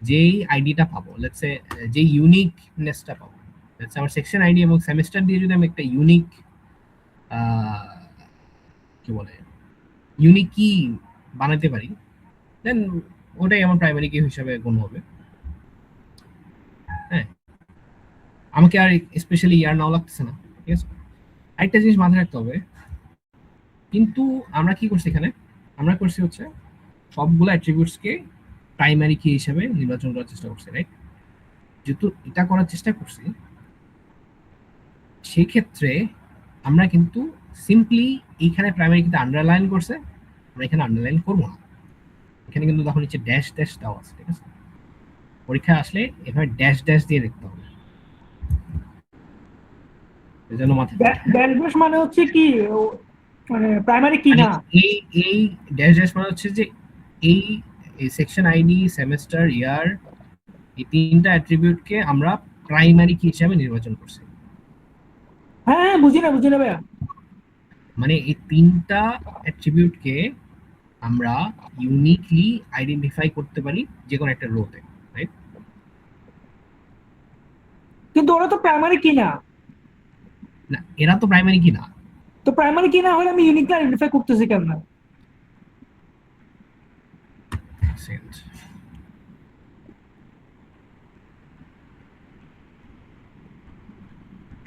যেই আইডিটা পাবো, লেটস সে যেই ইউনিকনেসটা পাবো, লেটস আমার সেকশন আইডি এবং সেমিস্টার দিয়ে যদি আমি একটা ইউনিক কি বলে ইউনিক কি বানাতে পারি, দেন ওটাই আমার প্রাইমারি কি হিসাবে গণ্য হবে। হ্যাঁ, আমাকে আর স্পেশালি ইয়ার নাও লাগতেছে না। ঠিক আছে, একটা জিনিস মাথায় রাখতে হবে, কিন্তু আমরা কি করছি এখানে, আমরা করছি হচ্ছে সবগুলো অ্যাট্রিবিউটসকে প্রাইমারি কি হিসাবে নির্বাচন করার চেষ্টা করছি, রাইট? যেহেতু এটা করার চেষ্টা করছি, সেক্ষেত্রে আমরা কিন্তু সিম্পলি এইখানে প্রাইমারি কিন্তু আন্ডারলাইন করছে, আমরা এখানে আন্ডারলাইন করবো না। এখানে কিন্তু তখন হচ্ছে ড্যাশ ড্যাশ দেওয়া আছে। ঠিক আছে, পরীক্ষা আসলে এভাবে ড্যাশ ড্যাশ দিয়ে দেখতে হবে, এজন্য মাথায় ড্যাশ মানে হচ্ছে কি, মানে প্রাইমারি কি না। এই এই ড্যাশ ড্যাশ মানে হচ্ছে যে এই সেকশন আইডি, সেমেস্টার, ইয়ার, এই তিনটা অ্যাট্রিবিউটকে আমরা প্রাইমারি কি হিসাবে নির্বাচন করছি। হ্যাঁ, বুঝি না ভাইয়া। মানে এই তিনটা অ্যাট্রিবিউটকে আমরা ইউনিকলি আইডেন্টিফাই করতে পারি যে কোনো একটা রোতে, রাইট? কিন্তু ওরা তো প্রাইমারি কি না। না, এরা তো প্রাইমারি কি না। তো প্রাইমারি কি না হলে আমি ইউনিকলি আইডেন্টিফাই করতেছি কেন না?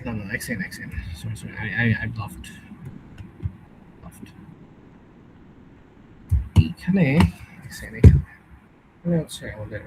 No, excellent. Sorry. I bluffed. এখানে হচ্ছে আমাদের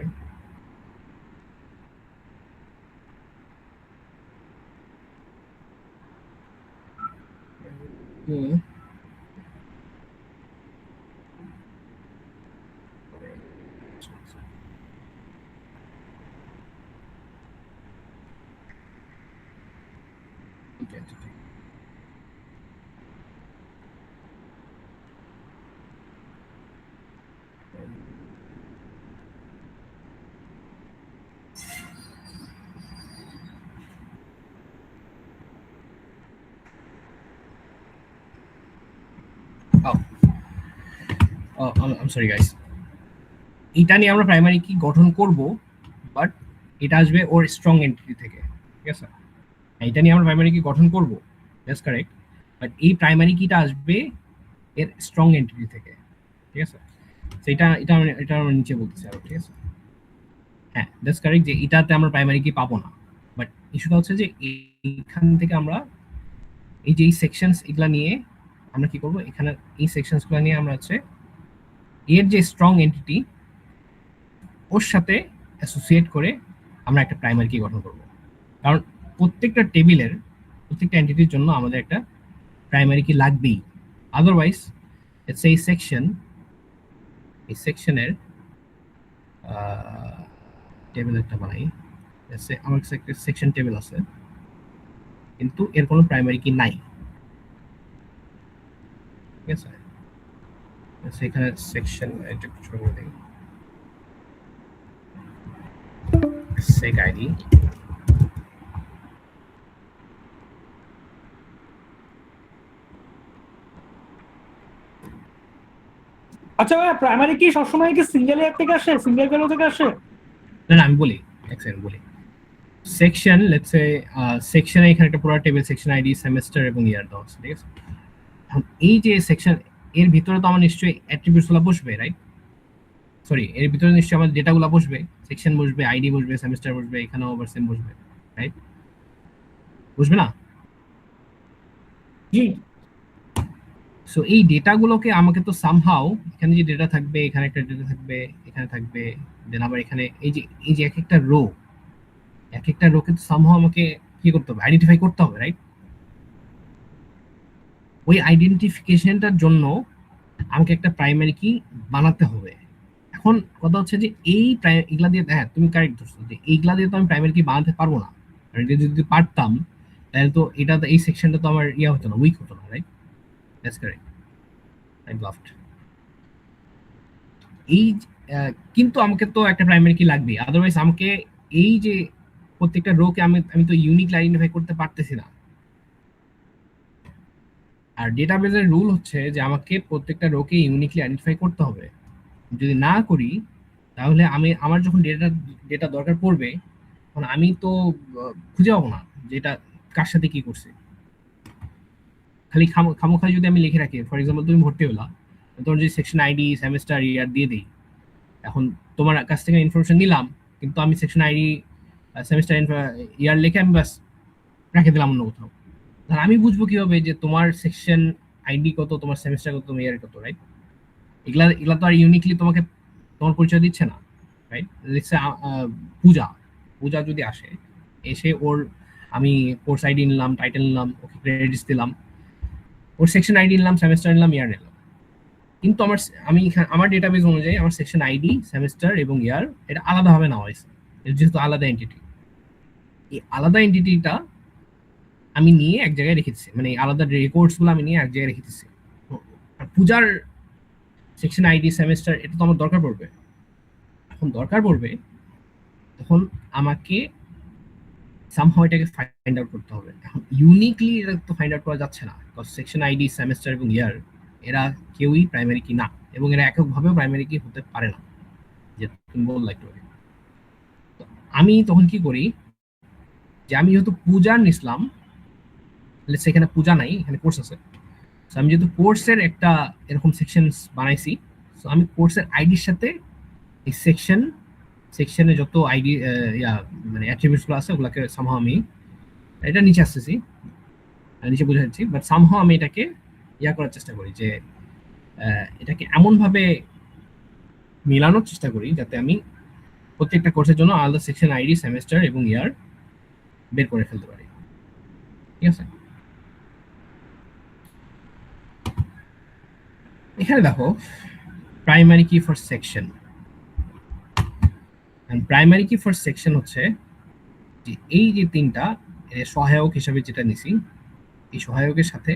I'm sorry guys, এটা নিয়ে আমরা প্রাইমারি কি গঠন করব, বাট এটা আসবে ওর স্ট্রং এন্টিটি থেকে। ঠিক আছে, এটা নিয়ে আমরা প্রাইমারি কি গঠন করব, দ্যাটস কারেক্ট, বাট এই প্রাইমারি কিটা আসবে এর স্ট্রং এন্টিটি থেকে। ঠিক আছে, তো এটা আমরা নিচে বলতেছি আরো। ঠিক আছে, হ্যাঁ, দ্যাটস কারেক্ট, যে এটাতে আমরা প্রাইমারি কি পাবো না, বাট ইস্যুটা হচ্ছে যে এইখান থেকে আমরা এই যে এই সেকশনস এগুলা নিয়ে আমরা কি করব, এখানে এই সেকশনসগুলো নিয়ে আমরা হচ্ছে এর যে স্ট্রং এন্টিটি ওর সাথে অ্যাসোসিয়েট করে আমরা একটা প্রাইমারি কি গঠন করব। কারণ প্রত্যেকটা টেবিলের প্রত্যেকটা এন্টিটির জন্য আমাদের একটা প্রাইমারি কি লাগবেই, আদারওয়াইজ এই সেকশনের টেবিল একটা বানাই, আমার কাছে একটা সেকশন টেবিল আছে, কিন্তু এর কোনো প্রাইমারি কি নাই। ঠিক আছে, এখানে সেকশন এটা ছোট করে দিই, sec id আচ্ছা ভাইয়া, প্রাইমারি কি সবসময় কি সিঙ্গেল ইয়ার থেকে আসে, সিঙ্গেল ভ্যালু থেকে আসে? না, আমি বলি এক সেকেন্ড বলি, সেকশন লেটস সে সেকশনে এখানে একটা পুরো টেবিল সেকশন আইডি সেমেস্টার এবং ইয়ার দেওয়া আছে, ঠিক আছে? এখন এই যে সেকশন এর ভিতরে তো আমার নিশ্চয়ই অ্যাট্রিবিউটস গুলো বসবে, রাইট? সরি, এর ভিতরে নিশ্চয়ই আমার ডেটা গুলো বসবে, সেকশন বসবে, আইডি বসবে, সেমেস্টার বসবে, এখানেও আবার সেম বসবে, রাইট? বসবে না? জি। সো এই ডেটাগুলোকে আমাকে তো সামহাউ, এখানে যে ডেটা থাকবে, এখানে একটা ডেটা থাকবে, এখানে থাকবে, দেন আবার এখানে এই যে এক একটা রোকে তো সামহাউ আমাকে কি করতে হবে, আইডেন্টিফাই করতে হবে, রাইট? ওই আইডেন্টিফিকেশনটার জন্য আমাকে একটা প্রাইমারি কি বানাতে হবে। এখন কথা হচ্ছে যে এগুলা দিয়ে, হ্যাঁ তুমি কারেক্ট ধরছো, যে এইগুলা দিয়ে তো আমি প্রাইমারি কি বানাতে পারবো না। আর এটা যদি পারতাম তাহলে তো এটা তো এই সেকশনটা তো আমার ইয়া হতো না, উইক হতো না, right? That's correct, I loved. এই কিন্তু আমাকে তো একটা প্রাইমারি কি লাগবে, আদারওয়াইজ আমাকে এই যে প্রত্যেকটা রোকে আমি তো ইউনিক আইডেন্টিফাই করতে পারতেছি না। আর ডেটাবেজের রুল হচ্ছে যে আমাকে প্রত্যেকটা রোকে ইউনিকলি আইডেন্টিফাই করতে হবে। যদি না করি তাহলে আমার যখন ডেটা দরকার পড়বে তখন আমি তো খুঁজে পাবো না যেটা কার সাথে কি করছে। খালি খামোখালি যদি আমি লিখে রাখি, ফর এক্সাম্পল তুমি ভর্তি হলা, তোমার যদি সেকশন আইডি সেমেস্টার ইয়ার দিয়ে দিই, এখন তোমার কাছ থেকে ইনফরমেশন নিলাম, কিন্তু আমি সেকশন আইডি সেমেস্টার ইয়ার লিখে আমি বাস রেখে দিলাম অন্য কোথাও। তাহলে আমি বুঝবো কিভাবে যে তোমার সেকশন আইডি কত, তোমার সেমেস্টার কত, তোমার ইয়ার কত, রাইট? এগুলা তো আর ইউনিকলি তোমাকে তোমার পরিচয় দিচ্ছে না, রাইট? পূজা যদি আসে, এসে আমি কোর্স আইডি নিলাম, টাইটেল নিলাম, ওকে ক্রেডিটস দিলাম, ওর সেকশন আইডি নিলাম, সেমেস্টার নিলাম, ইয়ার নিলাম, কিন্তু আমার ডেটাবেস অনুযায়ী আমার সেকশন আইডি, সেমেস্টার এবং ইয়ার এটা আলাদাভাবে নেওয়া হয়েছে, যেহেতু আলাদা এন্টিটি। এই আলাদা এন্টিটিটা আমি নিয়ে এক জায়গায় রেখে দিচ্ছি, মানে আলাদা রেকর্ডস গুলো আমি নিয়ে এক জায়গায় রেখে দিচ্ছি। পূজার সেকশন আইডি সেমেস্টার এটা তো আমার দরকার পড়বে, এখন দরকার পড়বে তখন আমাকে সামহাউ এটাকে ফাইন্ড আউট করতে হবে। এখন ইউনিকলি এটা তো ফাইন্ড আউট করা যাচ্ছে না, বিকজ সেকশন আইডি, সেমেস্টার এবং ইয়ার এরা কেউই প্রাইমারি কি না, এবং এরা এককভাবেও প্রাইমারি কি হতে পারে না, যে তুমি বললা একটু আগে। আমি তখন কি করি, যে আমি যেহেতু পূজার নিছিলাম, এখানে পূজা নাই, এখানে কোর্স আছে, আমি যেহেতু কোর্সের একটা এরকম সেকশন বানাইছি, সো আমি কোর্সের আইডির সাথে এই সেকশনে যত আইডি মানে অ্যাট্রিবিউটস গুলো আছে ওগুলোকে সামহাউ আমি এটা নিচে আসতেছি, নিচে বুঝে যাচ্ছি, বাট সামহাউ আমি এটাকে করার চেষ্টা করি, যে এটাকে এমন ভাবে মিলানোর চেষ্টা করি যাতে আমি প্রত্যেকটা কোর্সের জন্য আলাদা সেকশন আইডি, সেমেস্টার এবং ইয়ার বের করে ফেলতে পারি, ঠিক আছে? এখানে দেখো প্রাইমারি কি ফর সেকশন, প্রাইমারি কি ফর সেকশন হচ্ছে যে এই যে তিনটা সহায়ক হিসাবে যেটা নিছি, এই সহায়কের সাথে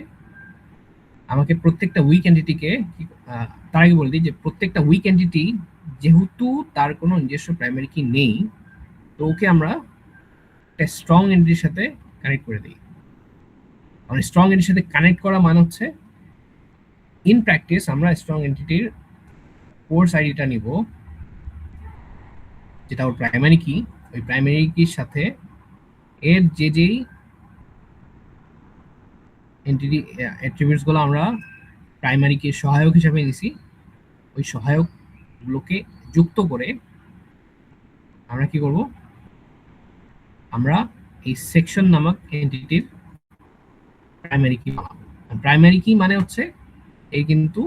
আমাকে প্রত্যেকটা উইক এন্টিটিকে, তার আগে বলে দিই যে প্রত্যেকটা উইক এন্টিটি যেহেতু তার কোনো নিজস্ব প্রাইমারি কি নেই, তো ওকে আমরা একটা স্ট্রং এন্টিটির সাথে কানেক্ট করে দিই। আমরা স্ট্রং এন্টিটির সাথে কানেক্ট করা মানে হচ্ছে ইন প্র্যাকটিস আমরা স্ট্রং এন্টিটির কোর্স আইডিটা নিব, যেটা ওর প্রাইমারি কি, ওই প্রাইমারি কির সাথে এর যেই এন্টিটি অ্যাট্রিবিউটস গুলো আমরা প্রাইমারি কি সহায়ক হিসাবে নিছি, ওই সহায়ক গুলোকে যুক্ত করে আমরা কি করব, আমরা এই সেকশন নামক এন্টিটির প্রাইমারি কি বানাবো। প্রাইমারি কি মানে হচ্ছে এই কিন্তু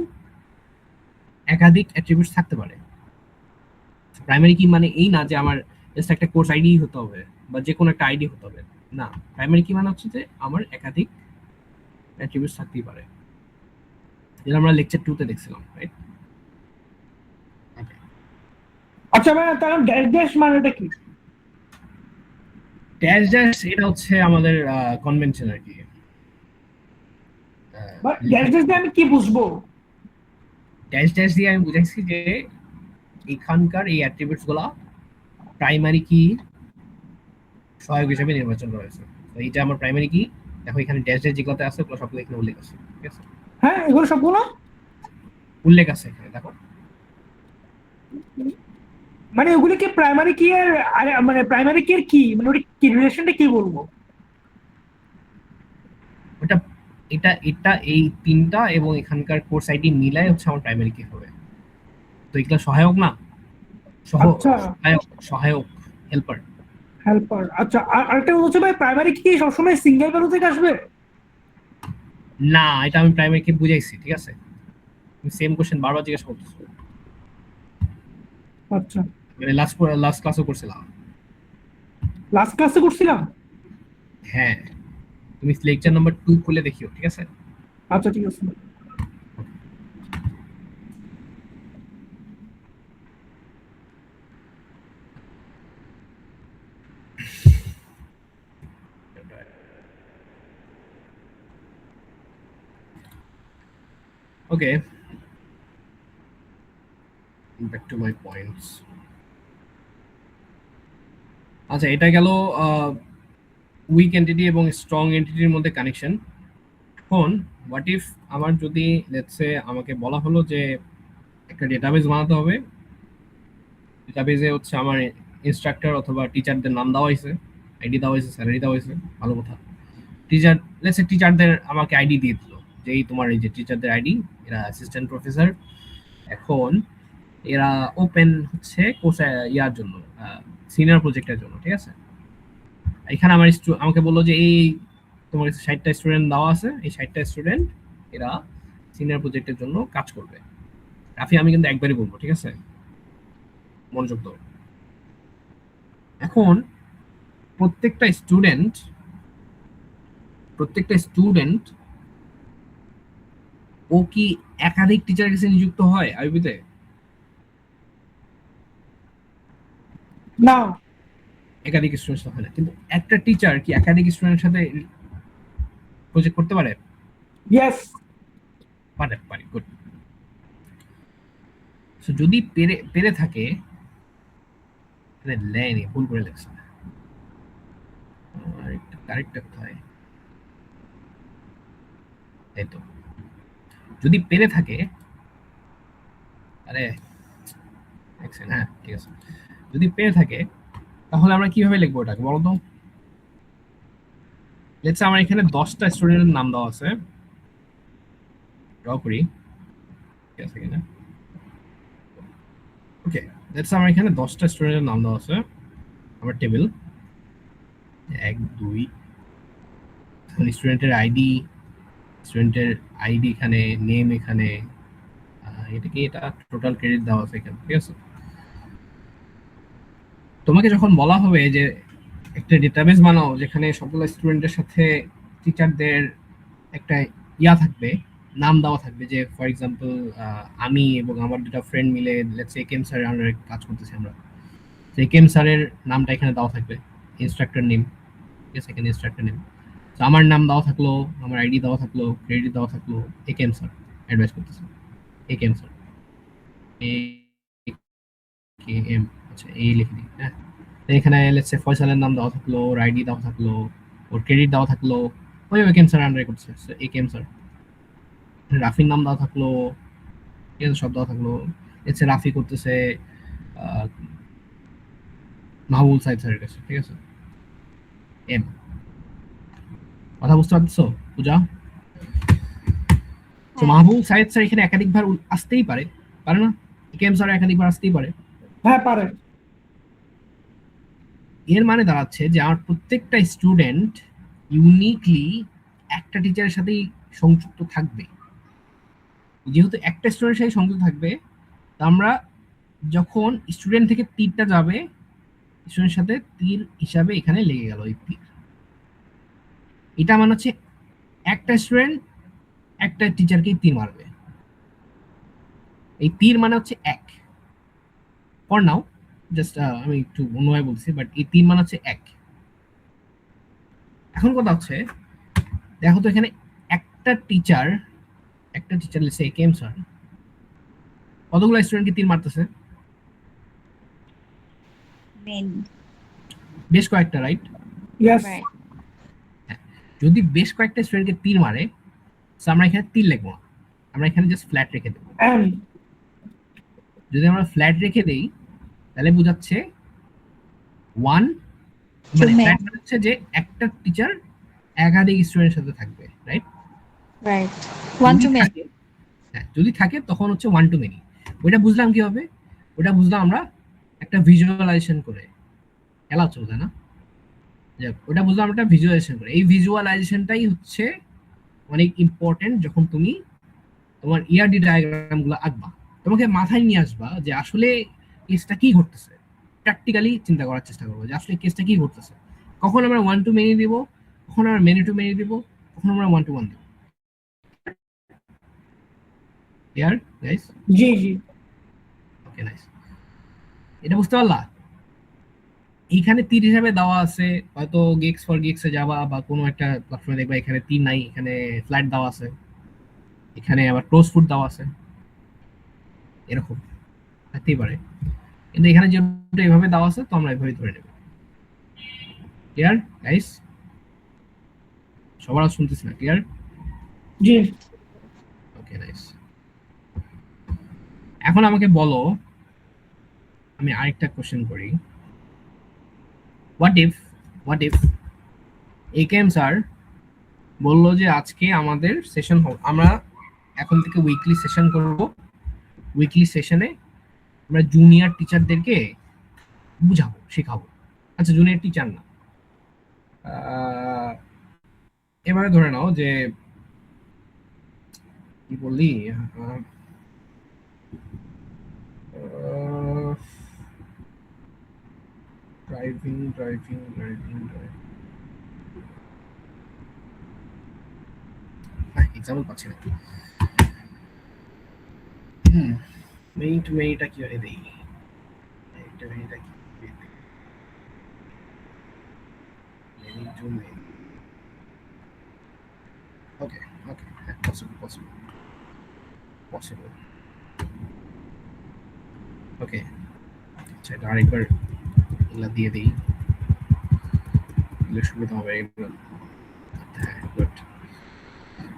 একাধিক অ্যাট্রিবিউটস থাকতে পারে। প্রাইমারি কি মানে এই না যে আমার জাস্ট একটা কোর্স আইডি হতে হবে বা যে কোনো একটা আইডি হতে হবে, না। প্রাইমারি কি মানে হচ্ছে যে আমার একাধিক অ্যাট্রিবিউটস থাকতেই পারে, যেটা আমরা লেকচার 2 তে দেখছিলাম, রাইট? আচ্ছা ভাই, তাহলে ড্যাশ ড্যাশ মানেটা কি? ড্যাশ ড্যাশ এটা হচ্ছে আমাদের কনভেনশন আর কি। ড্যাশ ড্যাশ দিয়ে আমি কি বুঝবো? ড্যাশ ড্যাশ দিয়ে আমি বুঝাইছি যে এখানকার এই অ্যাট্রিবিউটস গুলা প্রাইমারি কি সহায়ক হিসেবে নির্বাচন করা হয়েছে। তো এইটা আমার প্রাইমারি কি, দেখো এখানে ড্যাশ ড্যাশ যেগুলোতে আছে ওগুলো সবগুলো এখানে উল্লেখ আছে, ঠিক আছে? হ্যাঁ, এগুলো সবগুলো উল্লেখ আছে এখানে, দেখো মানে ওগুলো কি প্রাইমারি কি এর মানে প্রাইমারি কি এর কি মানে ওটা কি রিলেশনটা কি বলবো? ওটা এটা এটা এই তিনটা এবং এখানকার কোর্স আইডি মিলাই হচ্ছে আমার প্রাইমারি কি হবে। তো এগুলো সহায়ক না, আচ্ছা, সহায়ক হেল্পার। হেল্পার। আচ্ছা, আরেকটা হচ্ছে ভাই, প্রাইমারি কি সবসময় সিঙ্গেল ভ্যালু থেকে আসবে? না, এটা আমি প্রাইমারি কি বুঝাইছি, ঠিক আছে? তুমি সেম কোশ্চেন বারবার জিজ্ঞাসা করতেছো, আচ্ছা, মানে লাস্ট ক্লাসও করছিলাম। লাস্ট ক্লাসে করছিলাম। হ্যাঁ, তুমি লেকচার নাম্বার 2 খুলে দেখিও, ঠিক আছে? আচ্ছা, ঠিক আছে। ওকে, back to my points. আচ্ছা, এটা গেল উইক এন্টিটি এবং স্ট্রং এন্টিটির মধ্যে কানেকশন। এখন হোয়াট ইফ আমার যদি লেটস সে আমাকে বলা হলো যে একটা ডেটাবেস বানাতে হবে, ডেটাবেসে হচ্ছে আমার ইনস্ট্রাক্টর অথবা টিচারদের নাম দেওয়া হয়েছে, আইডি দেওয়া হয়েছে, স্যালারি দেওয়া হয়েছে, ভালো কথা। টিচার লেটস সে টিচারদের আমাকে আইডি দিয়ে দিল যে এই তোমার এই যে টিচারদের আইডি, এরা অ্যাসিস্ট্যান্ট প্রফেসর। এখন এরা ওপেন হচ্ছে কোর্স ইয়ার জন্য, সিনিয়র প্রজেক্টের জন্য, ঠিক আছে? এখানে আমার আমাকে বললো যে এই তোমার 60টা স্টুডেন্ট দেওয়া আছে, এই 60টা স্টুডেন্ট এরা সিনিয়র প্রজেক্টের জন্য কাজ করবে। রাফি, আমি কিন্তু একবারই বলবো, ঠিক আছে? মনোযোগ দাও। এখন প্রত্যেকটা স্টুডেন্ট ও কি একাধিক টিচারের কাছে নিযুক্ত হয় আইবিতে? না, একাধিক স্টুডেন্ট হয় না, কিন্তু একটা টিচার কি একাধিক স্টুডেন্টের সাথে প্রজেক্ট করতে পারে? ইয়েস। পারে, গুড। সো যদি পেরে থাকে, লেনি ভুল করে লেখছে, কারেক্ট কোথায়? এই তো, যদি পেরে থাকে, আরে হ্যাঁ ঠিক আছে, যদি পেরে থাকে তাহলে আমরা কিভাবে লিখবো ওটাকে বলো তো? লেটস আমার এখানে 10টা স্টুডেন্টের নাম দেওয়া আছে, ড্র করি, ঠিক আছে কিনা? ওকে, লেটস আমার এখানে 10টা স্টুডেন্টের নাম দেওয়া আছে, আমার টেবিল 1 2, স্টুডেন্টের আইডি এখানে, নেম এখানে, এটা টোটাল ক্রেডিট দেওয়া আছে এখানে, ঠিক আছে? তোমাকে যখন বলা হবে যে একটা ডেটাবেস বানাও যেখানে সবগুলো স্টুডেন্টের সাথে টিচারদের একটা ইয়া থাকবে, নাম দেওয়া থাকবে, যে ফর এক্সাম্পল আমি এবং আমার দুটো ফ্রেন্ড মিলে লেটস সে একেএম স্যারের আন্ডারে কাজ করতেছি আমরা, একেএম স্যারের নামটা এখানে দেওয়া থাকবে, ইনস্ট্রাক্টর নেম, ঠিক আছে? এখানে ইনস্ট্রাক্টর নেম, তো আমার নাম দেওয়া থাকলো, আমার আইডি দেওয়া থাকলো, ক্রেডিট দেওয়া থাকলো, একেএম স্যার অ্যাডভাইস করতেছে, একেএম স্যার, একেএম, আচ্ছা এই লিখে দিই, হ্যাঁ। এখানে লেটস সে ফয়সালের নাম দেওয়া থাকলো, ওর আইডি দেওয়া থাকলো, ওর ক্রেডিট দেওয়া থাকলো, ওই একেএম স্যার আন্ডারে করছে, একেএম স্যার। রাফির নাম দেওয়া থাকলো, ঠিক আছে, সব দেওয়া থাকলো, লেটস সে রাফি করতেছে মাহবুব সাইদ স্যারের কাছে, ঠিক আছে? এম, কথা বুঝতে পারছো পূজা? তো মাহবুব সাইদ স্যার এখানে একাধিকবার আসতেই পারে না? একেএম স্যার একাধিকবার আসতেই পারে। হ্যাঁ, পারে। এর মানে দাঁড়াচ্ছে যে আমার প্রত্যেকটা স্টুডেন্ট ইউনিকলি একটা টিচারের সাথেই সংযুক্ত থাকবে। যেহেতু একটা স্টুডেন্টের সাথে সংযুক্ত থাকবে, তা আমরা যখন স্টুডেন্ট থেকে তীরটা যাবে, স্টুডেন্টের সাথে তীর হিসাবে এখানে লেগে গেল এই তীর। এটা মানে হচ্ছে একটা স্টুডেন্ট একটা টিচারকেই তীর মারবে, এই তীর মানে হচ্ছে এক। ফর নাও জাস্ট আমি একটু অন্যভাবে বলছি, বাট এই তীর মানে হচ্ছে এক। এখন কথা হচ্ছে, দেখো তো এখানে একটা teacher let's say AKM sir কতগুলো স্টুডেন্টকে তীর মারতেছে? বেশ কয়েকটা, রাইট? ইয়েস। যদি বেশ কয়েকটা স্টুডেন্টকে তীর মারে, তো আমরা এখানে তীর লিখবো না, আমরা এখানে জাস্ট ফ্ল্যাট রেখে দেবো। এম। যদি আমরা ফ্ল্যাট রেখে দেই তাহলে বোঝাচ্ছে ওয়ান, To মানে many. that মানে হচ্ছে যে একটা টিচার একাধিক স্টুডেন্টের সাথে থাকবে, right? Right. One to many. হ্যাঁ, যদি থাকে তখন হচ্ছে ওয়ান টু মেনি। ওইটা বুঝলাম কি হবে? ওটা বুঝলাম আমরা একটা ভিজুয়ালাইজেশন করে। খেলা চলছে না? ওটা বুঝলাম একটা ভিজুয়ালাইজেশন করে। এই ভিজুয়ালাইজেশনটাই হচ্ছে অনেক ইম্পর্টেন্ট যখন তুমি তোমার ইআরডি ডায়াগ্রাম গুলো আঁকবা। তোমাকে মাথায় নিয়ে আসবা যে আসলে কেসটা কি ঘটতেছে, প্র্যাকটিক্যালি চিন্তা করার চেষ্টা করবো যে আসলে কেসটা কি ঘটতেছে। কখন আমরা ওয়ান টু মেনি দিব, কখন আমরা মেনি টু মেনি দিব, কখন আমরা ওয়ান টু ওয়ান দিব। Clear guys? জি জি ওকে, নাইস। এটা বুঝতে পারলা? এইখানে তীর হিসাবে দেওয়া আছে, হয়তো গিগস ফর গিগসে যাবা বা কোনো একটা প্ল্যাটফর্মে দেখবা এখানে তীর নাই, এখানে ফ্ল্যাট দেওয়া আছে, এখানে আবার ক্লোজ ফুট দেওয়া আছে, এরকম থাকতেই পারে। কিন্তু এখানে যেটা এইভাবে দেওয়া আছে তো আমরা এইভাবে ধরে নেব। Clear guys? সবার শুনতেছি না? ক্লিয়ার? জি ওকে, নাইস। এখন আমাকে বলো, আমি আরেকটা কোশ্চেন করি। হোয়াট ইফ একেএম স্যার বললো যে আজকে আমাদের সেশন হবে, আমরা এখন থেকে উইকলি সেশন করব। উইকলি সেশনে আমরা জুনিয়র টিচারদেরকে বুঝাবো, শেখাবো। আচ্ছা, জুনিয়র টিচার না, এবারে ধরে নাও যে কি বললি, ড্রাইভিং এক্সাম্পল পাচ্ছি না। মেইন টু মেইনটা কি হয় দেই, একটা মেইনটা কি মেইন টু মেইন। ওকে, পসিবল। ওকে, আচ্ছা, এটা আরেকবার এগুলা দিয়ে দিই, এগুলো সুবিধা হবে। হ্যাঁ, good.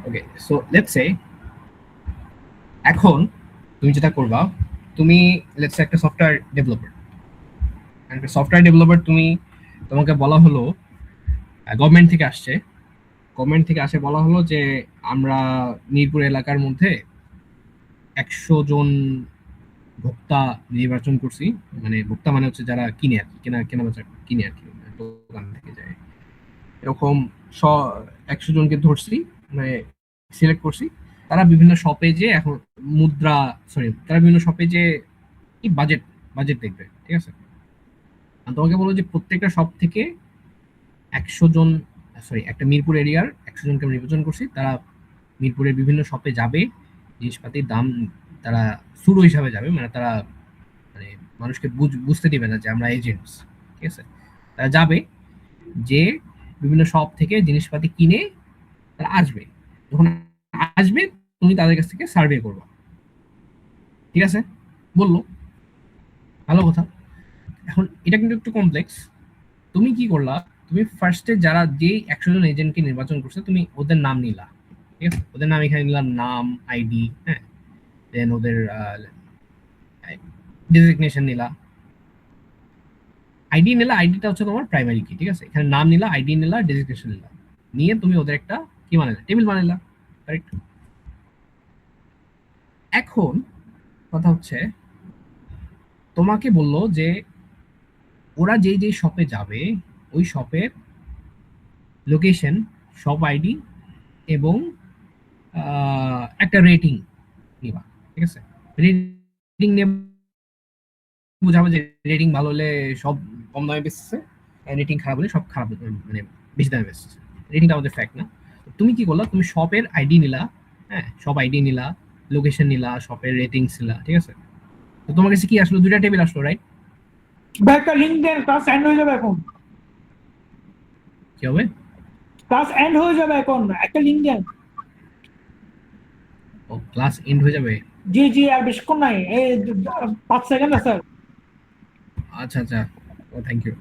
Okay, so let's say এখন তুমি যেটা করবা, তুমি লেটস সে একটা সফটওয়্যার ডেভেলপার, তোমাকে বলা হলো গভর্নমেন্ট থেকে আসে বলা হলো যে আমরা মিরপুর এলাকার মধ্যে 100 জন ভোক্তা নির্বাচন করছি। মানে ভোক্তা মানে হচ্ছে যারা কিনে আর কি, কেনা বেচা কিনে আর কি, দোকান থেকে যায়, এরকম 100 জনকে ধরছি, মানে সিলেক্ট করছি। তারা বিভিন্ন শপে যে এখন তারা বিভিন্ন শপে যে কি বাজেট দেখবে, ঠিক আছে? আর তোমাকে বলো যে প্রত্যেকটা শপ থেকে 100 জন, একটা মিরপুর এরিয়ার 100 জনকে আমরা নির্বাচন করছি। তারা মিরপুরের বিভিন্ন শপে যাবে, জিনিসপাতির দাম তারা সুরো হিসাবে যাবে, মানে তারা মানে মানুষকে বুঝতে দিবে না যে আমরা এজেন্টস, ঠিক আছে? তারা যাবে, যে বিভিন্ন শপ থেকে জিনিসপাতি কিনে তারা আসবে। যখন আসবে তুমি তাদের কাছ থেকে সার্ভে করবে, ঠিক আছে? বললো ভালো কথা। এখন এটা কিন্তু একটু কমপ্লেক্স। তুমি কি করলা, তুমি ফার্স্টে যে 100 জন এজেন্টকে নির্বাচন করছে তুমি ওদের নাম নিলা, ঠিক আছে? ওদের নাম এখানে নিলাম, নাম, আইডি, হ্যাঁ, দেন ওদের ডেজিগনেশন নিলা। আইডিটা হচ্ছে তোমার প্রাইমারি কি, ঠিক আছে? এখানে নাম নিলা, আইডি নিলা, ডেজিগনেশন নিলা, নিয়ে তুমি ওদের একটা কি বানাইলা, টেবিল বানাইলা, কারেক্ট? এখন কথা হচ্ছে তোমাকে বললো যে ওরা যেই শপে যাবে ওই শপের লোকেশন, শপ আইডি এবং একটা রেটিং নিবা, ঠিক আছে? রেটিং নিয়ে বুঝাবো যে রেটিং ভালো হলে সব কম দামে বেচছে, রেটিং খারাপ হলে সব খারাপ, মানে বেশি দামে বেচছে। রেটিংটা আমাদের ফ্যাক্ট না। তুমি কি করলা, তুমি শপের আইডি নিলা, হ্যাঁ, শপ আইডি নিলা, লোকেশন নিলা, শপের রেটিংস নিলা, ঠিক আছে? তো তোমার কাছে কি আসলো, দুইটা টেবিল আসলো, রাইট? ভাই একটা লিংক দেন, ক্লাস এন্ড হয়ে যাবে এখন। কি হবে? ক্লাস এন্ড হয়ে যাবে এখন, একটা লিংক দেন। ও, ক্লাস এন্ড হয়ে যাবে? জি জি, আর বেশিক্ষণ নাই, এই 5 সেকেন্ড আছে। আচ্ছা, ও থ্যাংক ইউ।